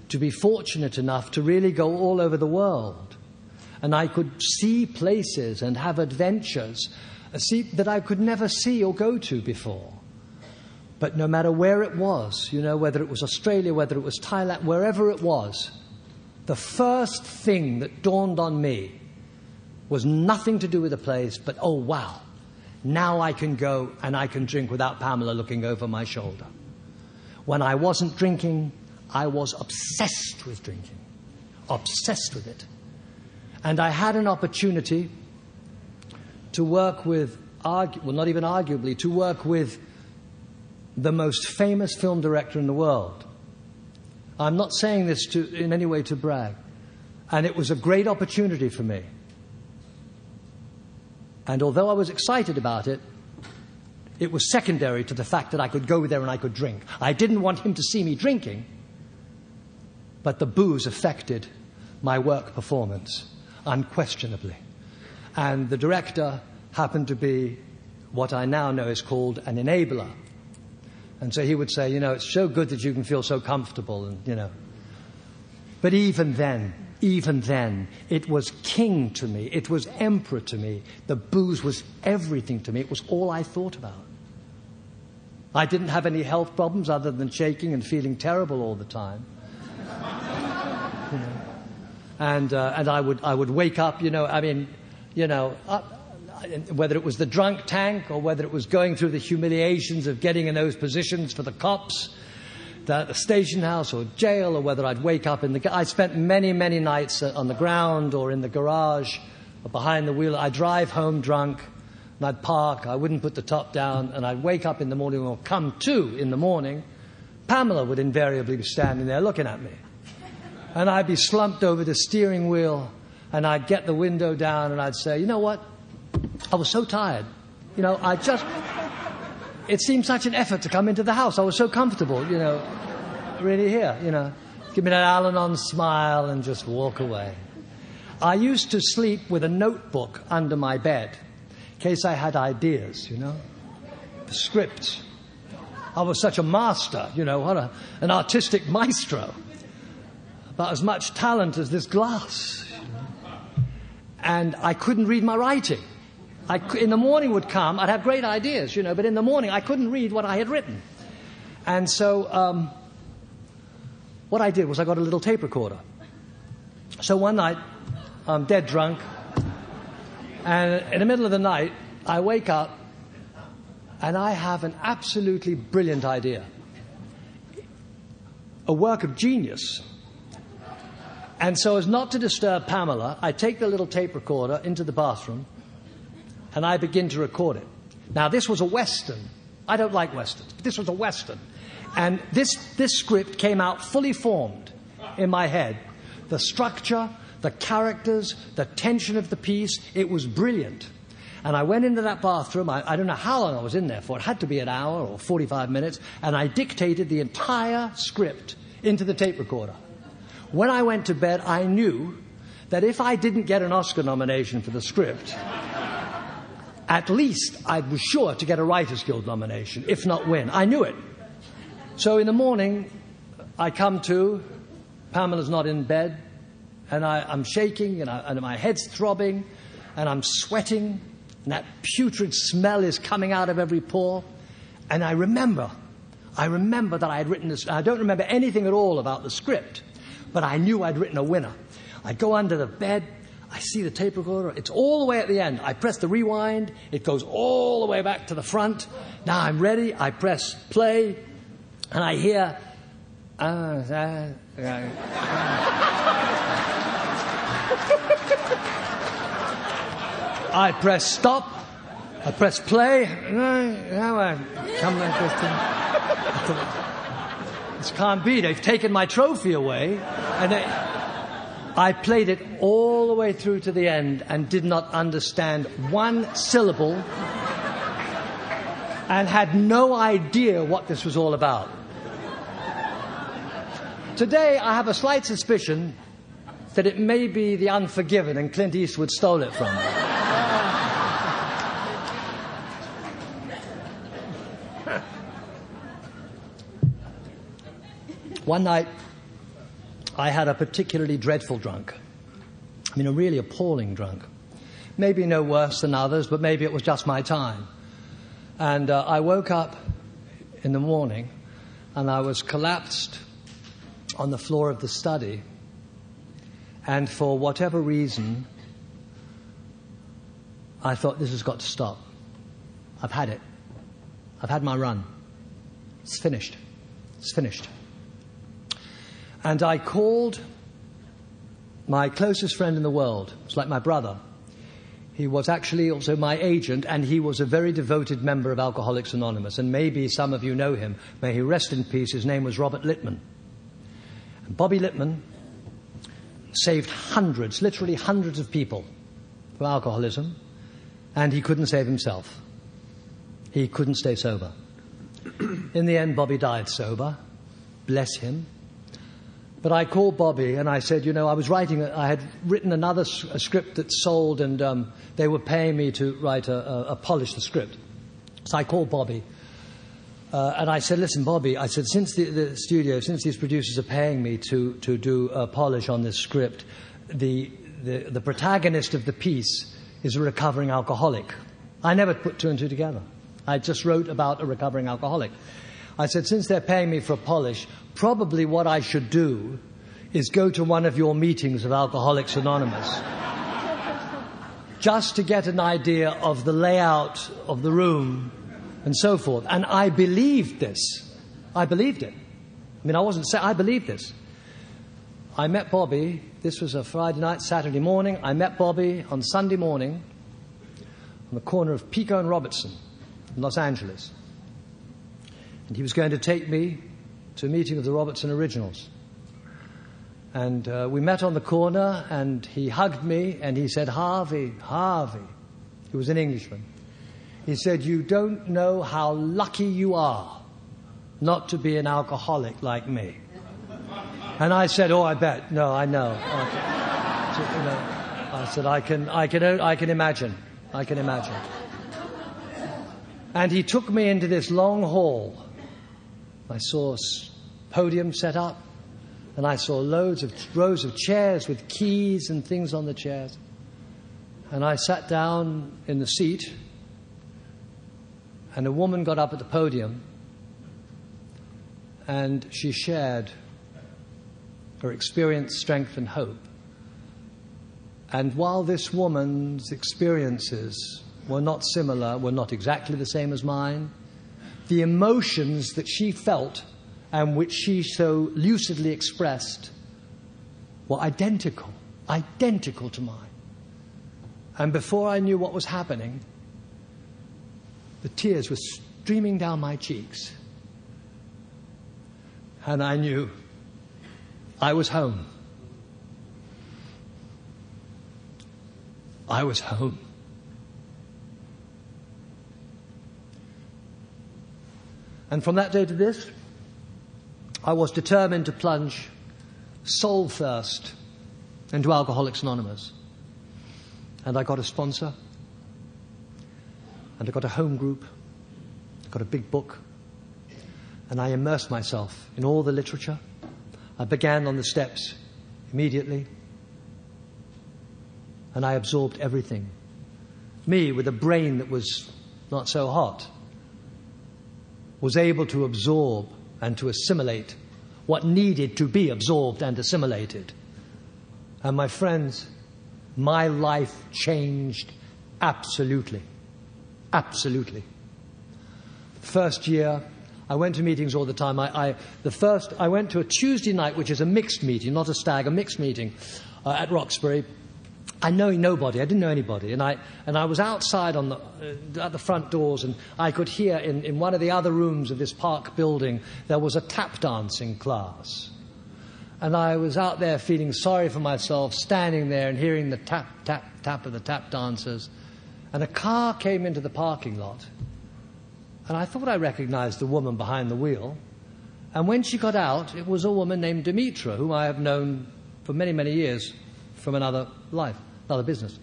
to be fortunate enough to really go all over the world. And I could see places and have adventures that I could never see or go to before. But no matter where it was, whether it was Australia, whether it was Thailand, wherever it was, the first thing that dawned on me was nothing to do with the place, but, oh, wow, now I can go and I can drink without Pamela looking over my shoulder. When I wasn't drinking, I was obsessed with drinking, obsessed with it. And I had an opportunity to work with, not even arguably, to work with the most famous film director in the world. I'm not saying this in any way to brag. And it was a great opportunity for me. And although I was excited about it, it was secondary to the fact that I could go there and I could drink. I didn't want him to see me drinking, but the booze affected my work performance, unquestionably. And the director happened to be what I now know is called an enabler. And so he would say, it's so good that you can feel so comfortable, and. But even then, it was king to me. It was emperor to me. The booze was everything to me. It was all I thought about. I didn't have any health problems other than shaking and feeling terrible all the time. And I would wake up, whether it was the drunk tank or whether it was going through the humiliations of getting in those positions for the cops, the station house or jail, or whether I'd wake up I spent many, many nights on the ground or in the garage or behind the wheel. I'd drive home drunk and I'd park. I wouldn't put the top down, and I'd wake up in the morning or come to in the morning. Pamela would invariably be standing there looking at me. And I'd be slumped over the steering wheel, and I'd get the window down and I'd say, you know what? I was so tired. It seemed such an effort to come into the house. I was so comfortable, really here, Give me that Al-Anon smile and just walk away. I used to sleep with a notebook under my bed in case I had ideas, the scripts. I was such a master, an artistic maestro. About as much talent as this glass. And I couldn't read my writing. In the morning would come, I'd have great ideas, but in the morning I couldn't read what I had written. And so what I did was I got a little tape recorder. So one night, I'm dead drunk, and in the middle of the night, I wake up, and I have an absolutely brilliant idea. A work of genius. And so as not to disturb Pamela, I take the little tape recorder into the bathroom, and I begin to record it. Now, this was a Western. I don't like Westerns, but this was a Western. And this script came out fully formed in my head. The structure, the characters, the tension of the piece, it was brilliant. And I went into that bathroom. I don't know how long I was in there for. It had to be an hour or 45 minutes. And I dictated the entire script into the tape recorder. When I went to bed, I knew that if I didn't get an Oscar nomination for the script, at least I was sure to get a Writers' Guild nomination, if not win. I knew it. So in the morning, I come to, Pamela's not in bed, and I'm shaking, and my head's throbbing, and I'm sweating, and that putrid smell is coming out of every pore. And I remember that I had written this. I don't remember anything at all about the script, but I knew I'd written a winner. I go under the bed. I see the tape recorder. It's all the way at the end. I press the rewind. It goes all the way back to the front. Now I'm ready. I press play, and I hear... I press stop. I press play. This can't be. They've taken my trophy away. And I played it all the way through to the end and did not understand one syllable and had no idea what this was all about. Today, I have a slight suspicion that it may be The Unforgiven and Clint Eastwood stole it from me. One night, I had a particularly dreadful drunk. I mean, a really appalling drunk. Maybe no worse than others, but maybe it was just my time. And I woke up in the morning, and I was collapsed on the floor of the study. And for whatever reason, I thought, this has got to stop. I've had it. I've had my run. It's finished. It's finished. And I called my closest friend in the world. It's like my brother. He was actually also my agent, and he was a very devoted member of Alcoholics Anonymous. And maybe some of you know him. May he rest in peace. His name was Robert Littman. And Bobby Littman saved hundreds, literally hundreds of people from alcoholism, and he couldn't save himself. He couldn't stay sober. In the end, Bobby died sober. Bless him. But I called Bobby and I said, I had written a script that sold, and they were paying me to polish the script. So I called Bobby and I said, listen, Bobby, I said, since these producers are paying me to do a polish on this script, the protagonist of the piece is a recovering alcoholic. I never put two and two together. I just wrote about a recovering alcoholic. I said, since they're paying me for a polish, probably what I should do is go to one of your meetings of Alcoholics Anonymous just to get an idea of the layout of the room and so forth. And I believed this. I believed it. I mean, I believed this. I met Bobby. This was a Friday night, Saturday morning. I met Bobby on Sunday morning on the corner of Pico and Robertson in Los Angeles. And he was going to take me to a meeting of the Robertson Originals. And we met on the corner, and he hugged me, and he said, Harvey. He was an Englishman. He said, you don't know how lucky you are not to be an alcoholic like me. And I said, oh, I bet. No, I know. I said, I can imagine. I can imagine. And he took me into this long hall. I saw a podium set up, and I saw rows of chairs with keys and things on the chairs. And I sat down in the seat, and a woman got up at the podium, and she shared her experience, strength, and hope. And while this woman's experiences were not similar, were not exactly the same as mine, the emotions that she felt and which she so lucidly expressed were identical to mine. And before I knew what was happening, the tears were streaming down my cheeks. And I knew I was home. I was home. And from that day to this, I was determined to plunge soul first into Alcoholics Anonymous. And I got a sponsor, and I got a home group, I got a big book, and I immersed myself in all the literature. I began on the steps immediately, and I absorbed everything. Me, with a brain that was not so hot, was able to absorb and to assimilate what needed to be absorbed and assimilated. And my friends, my life changed absolutely. Absolutely. First year, I went to meetings all the time. I went to a Tuesday night, which is a mixed meeting, not a stag, a mixed meeting at Roxbury. I know nobody. I didn't know anybody. And I was outside at the front doors, and I could hear in one of the other rooms of this park building, there was a tap dancing class. And I was out there feeling sorry for myself, standing there and hearing the tap, tap, tap of the tap dancers. And a car came into the parking lot. And I thought I recognized the woman behind the wheel. And when she got out, it was a woman named Demetra, whom I have known for many, many years from another life, another business.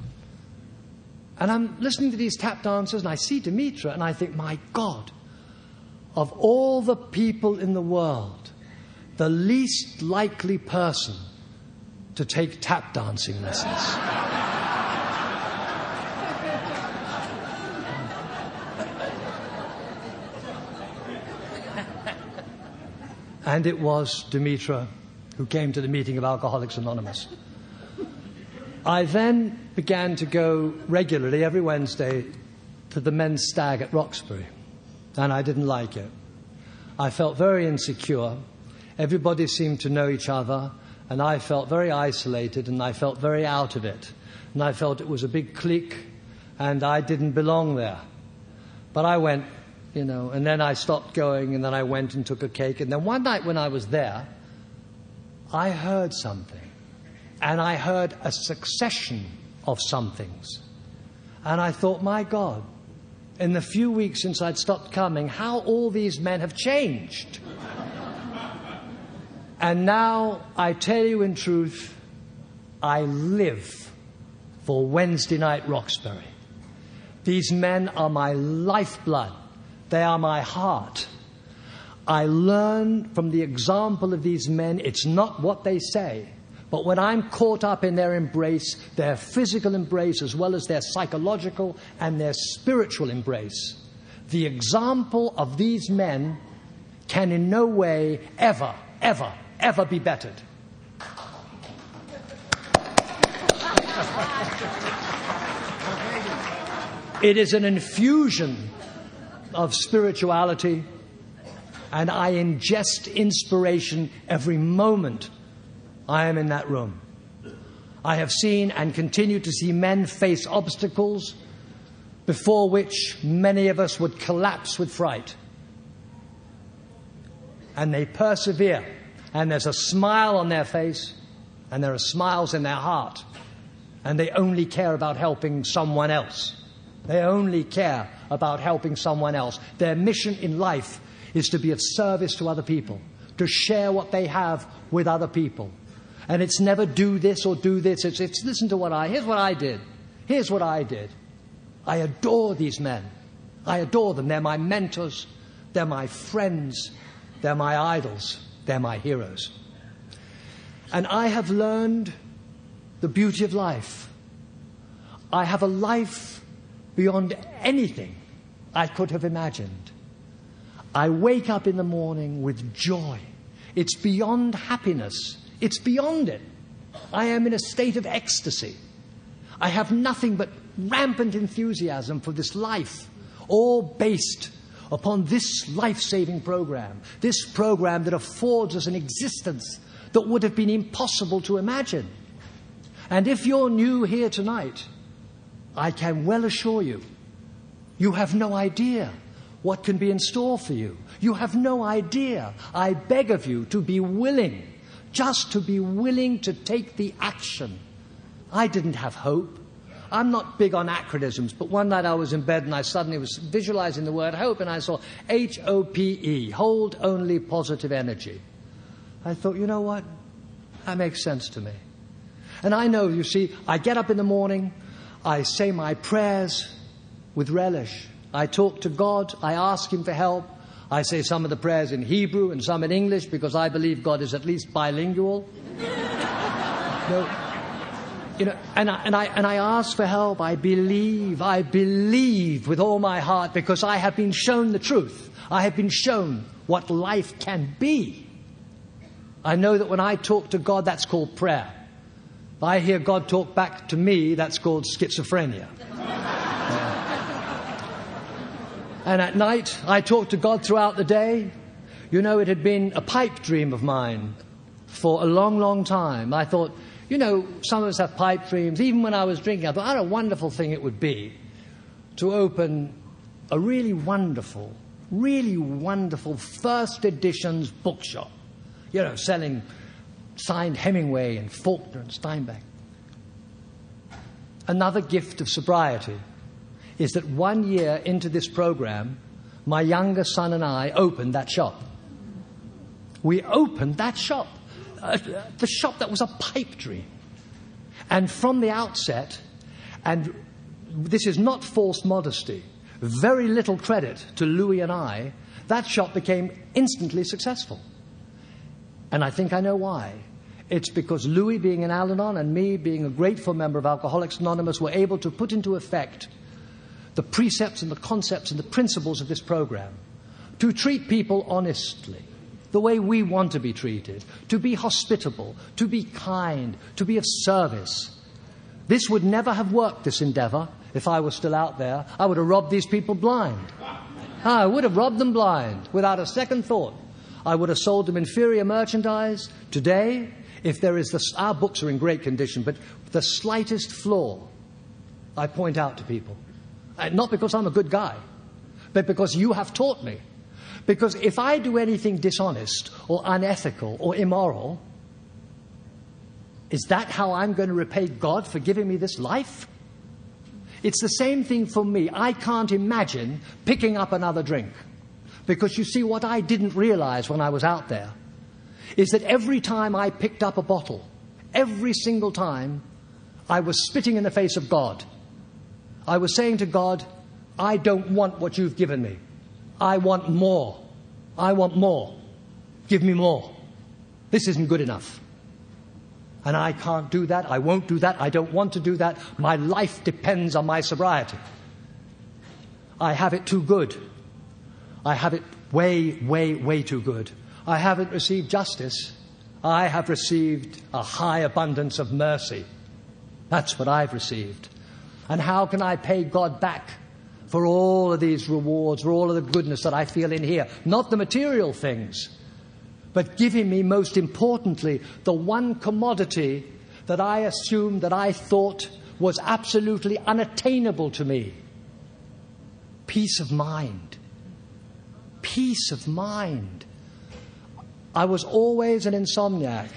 And I'm listening to these tap dancers, and I see Demetra, and I think, my God, of all the people in the world, the least likely person to take tap dancing lessons. And it was Demetra who came to the meeting of Alcoholics Anonymous. I then began to go regularly every Wednesday to the men's stag at Roxbury, and I didn't like it. I felt very insecure. Everybody seemed to know each other, and I felt very isolated, and I felt very out of it. And I felt it was a big clique, and I didn't belong there. But I went, and then I stopped going, and then I went and took a cake. And then one night when I was there, I heard something. And I heard a succession of somethings. And I thought, my God, in the few weeks since I'd stopped coming, how all these men have changed. And now, I tell you in truth, I live for Wednesday night Roxbury. These men are my lifeblood. They are my heart. I learn from the example of these men. It's not what they say, but when I'm caught up in their embrace, their physical embrace as well as their psychological and their spiritual embrace, the example of these men can in no way ever, ever, ever be bettered. It is an infusion of spirituality, and I ingest inspiration every moment I am in that room. I have seen and continue to see men face obstacles before which many of us would collapse with fright. And they persevere, and there's a smile on their face, and there are smiles in their heart, and they only care about helping someone else. They only care about helping someone else. Their mission in life is to be of service to other people, to share what they have with other people. And it's never do this or do this. It's listen to here's what I did. Here's what I did. I adore these men. I adore them. They're my mentors. They're my friends. They're my idols. They're my heroes. And I have learned the beauty of life. I have a life beyond anything I could have imagined. I wake up in the morning with joy. It's beyond happiness. It's beyond it. I am in a state of ecstasy. I have nothing but rampant enthusiasm for this life, all based upon this life-saving program, this program that affords us an existence that would have been impossible to imagine. And if you're new here tonight, I can well assure you, you have no idea what can be in store for you. You have no idea. I beg of you to be willing, just to be willing to take the action. I didn't have hope. I'm not big on acronyms, but one night I was in bed and I suddenly was visualizing the word hope, and I saw HOPE, hold only positive energy. I thought, you know what? That makes sense to me. And I know, you see, I get up in the morning, I say my prayers with relish. I talk to God, I ask Him for help. I say some of the prayers in Hebrew and some in English because I believe God is at least bilingual. And I ask for help. I believe with all my heart because I have been shown the truth. I have been shown what life can be. I know that when I talk to God, that's called prayer. If I hear God talk back to me, that's called schizophrenia. And at night, I talk to God throughout the day. You know, it had been a pipe dream of mine for a long, long time. I thought, you know, some of us have pipe dreams. Even when I was drinking, I thought, what a wonderful thing it would be to open a really wonderful first editions bookshop. You know, selling signed Hemingway and Faulkner and Steinbeck. Another gift of sobriety is that 1 year into this program, my younger son and I opened that shop. We opened that shop. The shop that was a pipe dream. And from the outset, and this is not false modesty, very little credit to Louis and I, that shop became instantly successful. And I think I know why. It's because Louis, being in Al-Anon, and me, being a grateful member of Alcoholics Anonymous, were able to put into effect the precepts and the concepts and the principles of this program, to treat people honestly, the way we want to be treated, to be hospitable, to be kind, to be of service. This would never have worked, this endeavor, if I were still out there. I would have robbed these people blind. I would have robbed them blind, without a second thought. I would have sold them inferior merchandise. Today, if there is our books are in great condition, but the slightest flaw, I point out to people. Not because I'm a good guy, but because you have taught me. Because if I do anything dishonest or unethical or immoral, is that how I'm going to repay God for giving me this life? It's the same thing for me. I can't imagine picking up another drink. Because you see, what I didn't realize when I was out there is that every time I picked up a bottle, every single time, I was spitting in the face of God. I was saying to God, I don't want what you've given me. I want more. I want more. Give me more. This isn't good enough. And I can't do that. I won't do that. I don't want to do that. My life depends on my sobriety. I have it too good. I have it way, way, way too good. I haven't received justice. I have received a high abundance of mercy. That's what I've received. And how can I pay God back for all of these rewards, for all of the goodness that I feel in here? Not the material things, but giving me, most importantly, the one commodity that I assumed, that I thought was absolutely unattainable to me. Peace of mind. Peace of mind. I was always an insomniac.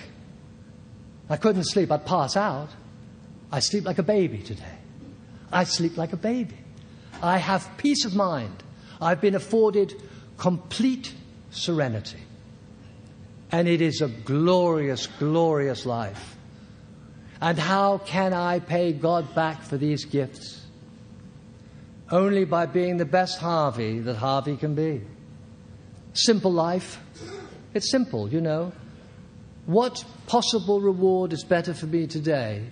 I couldn't sleep. I'd pass out. I sleep like a baby today. I sleep like a baby. I have peace of mind. I've been afforded complete serenity. And it is a glorious, glorious life. And how can I pay God back for these gifts? Only by being the best Harvey that Harvey can be. Simple life. It's simple, you know. What possible reward is better for me today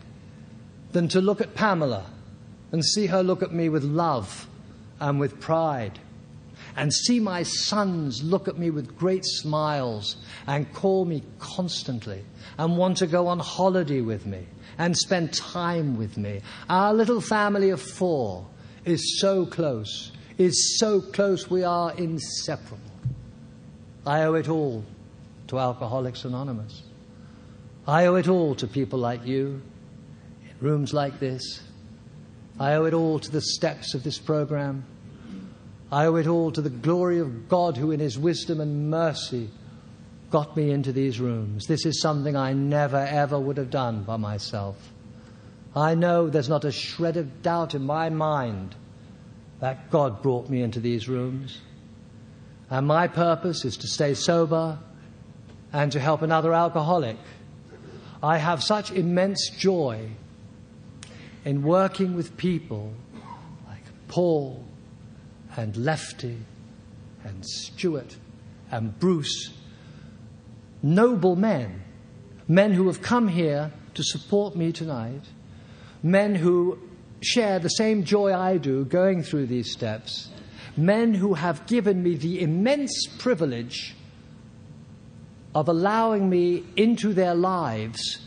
than to look at Pamela and see her look at me with love and with pride, and see my sons look at me with great smiles and call me constantly and want to go on holiday with me and spend time with me. Our little family of 4 is so close, we are inseparable. I owe it all to Alcoholics Anonymous. I owe it all to people like you, in rooms like this. I owe it all to the steps of this program. I owe it all to the glory of God, who in his wisdom and mercy got me into these rooms. This is something I never, ever would have done by myself. I know there's not a shred of doubt in my mind that God brought me into these rooms. And my purpose is to stay sober and to help another alcoholic. I have such immense joy in working with people like Paul and Lefty and Stuart and Bruce. Noble men. Men who have come here to support me tonight. Men who share the same joy I do going through these steps. Men who have given me the immense privilege of allowing me into their lives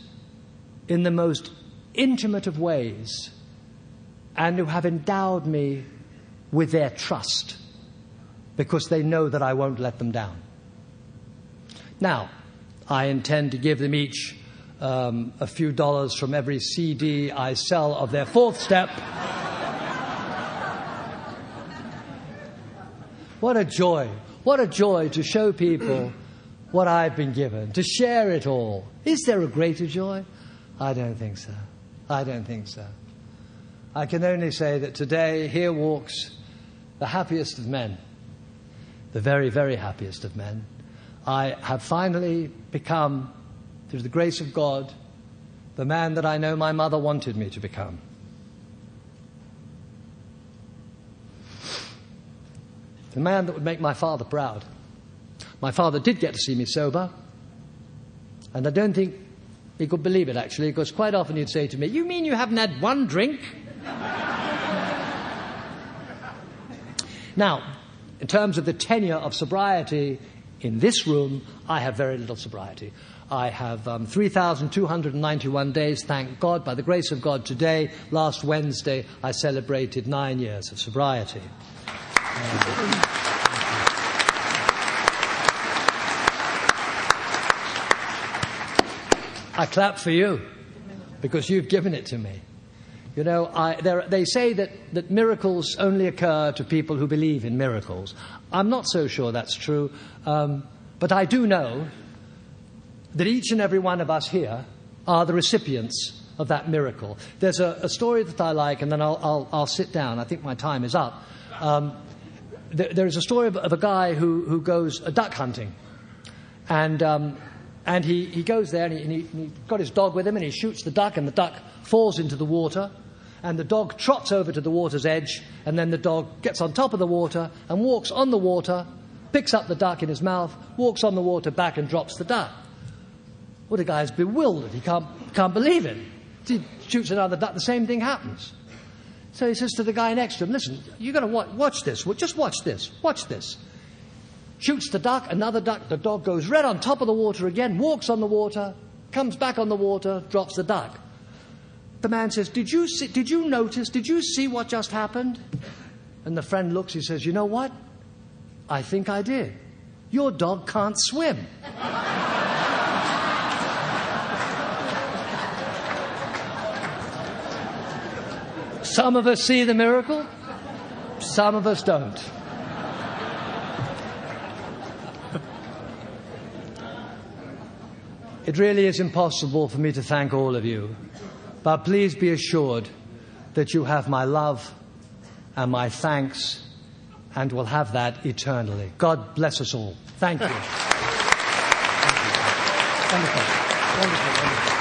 in the most intimate of ways, and who have endowed me with their trust because they know that I won't let them down. Now, I intend to give them each a few dollars from every CD I sell of their 4th step. What a joy. What a joy to show people what I've been given, to share it all. Is there a greater joy? I don't think so. I don't think so. I can only say that today here walks the happiest of men, the very, very happiest of men. I have finally become, through the grace of God, the man that I know my mother wanted me to become. The man that would make my father proud. My father did get to see me sober. And I don't think he could believe it, actually, because quite often he'd say to me, "You mean you haven't had one drink?" Now, in terms of the tenure of sobriety in this room, I have very little sobriety. I have 3,291 days, thank God. By the grace of God, today, last Wednesday, I celebrated 9 years of sobriety. I clap for you, because you've given it to me. You know, they say that miracles only occur to people who believe in miracles. I'm not so sure that's true, but I do know that each and every one of us here are the recipients of that miracle. There's a story that I like, and then I'll sit down. I think my time is up. There's a story of a guy who goes duck hunting, and he goes there, and he got his dog with him, and he shoots the duck, and the duck falls into the water, and the dog trots over to the water's edge, and then the dog gets on top of the water and walks on the water, picks up the duck in his mouth, walks on the water back and drops the duck. Well, the guy's bewildered. He can't believe it. He shoots another duck, the same thing happens. So he says to the guy next to him, "Listen, you've got to watch this. Just watch this. Watch this." Shoots the duck, another duck, the dog goes right on top of the water again, walks on the water, comes back on the water, drops the duck. The man says, did you see what just happened? And the friend looks, he says, "You know what? I think I did. Your dog can't swim." Some of us see the miracle, some of us don't. It really is impossible for me to thank all of you, but please be assured that you have my love and my thanks, and will have that eternally. God bless us all. Thank you. Thank you. Wonderful. Wonderful. Wonderful.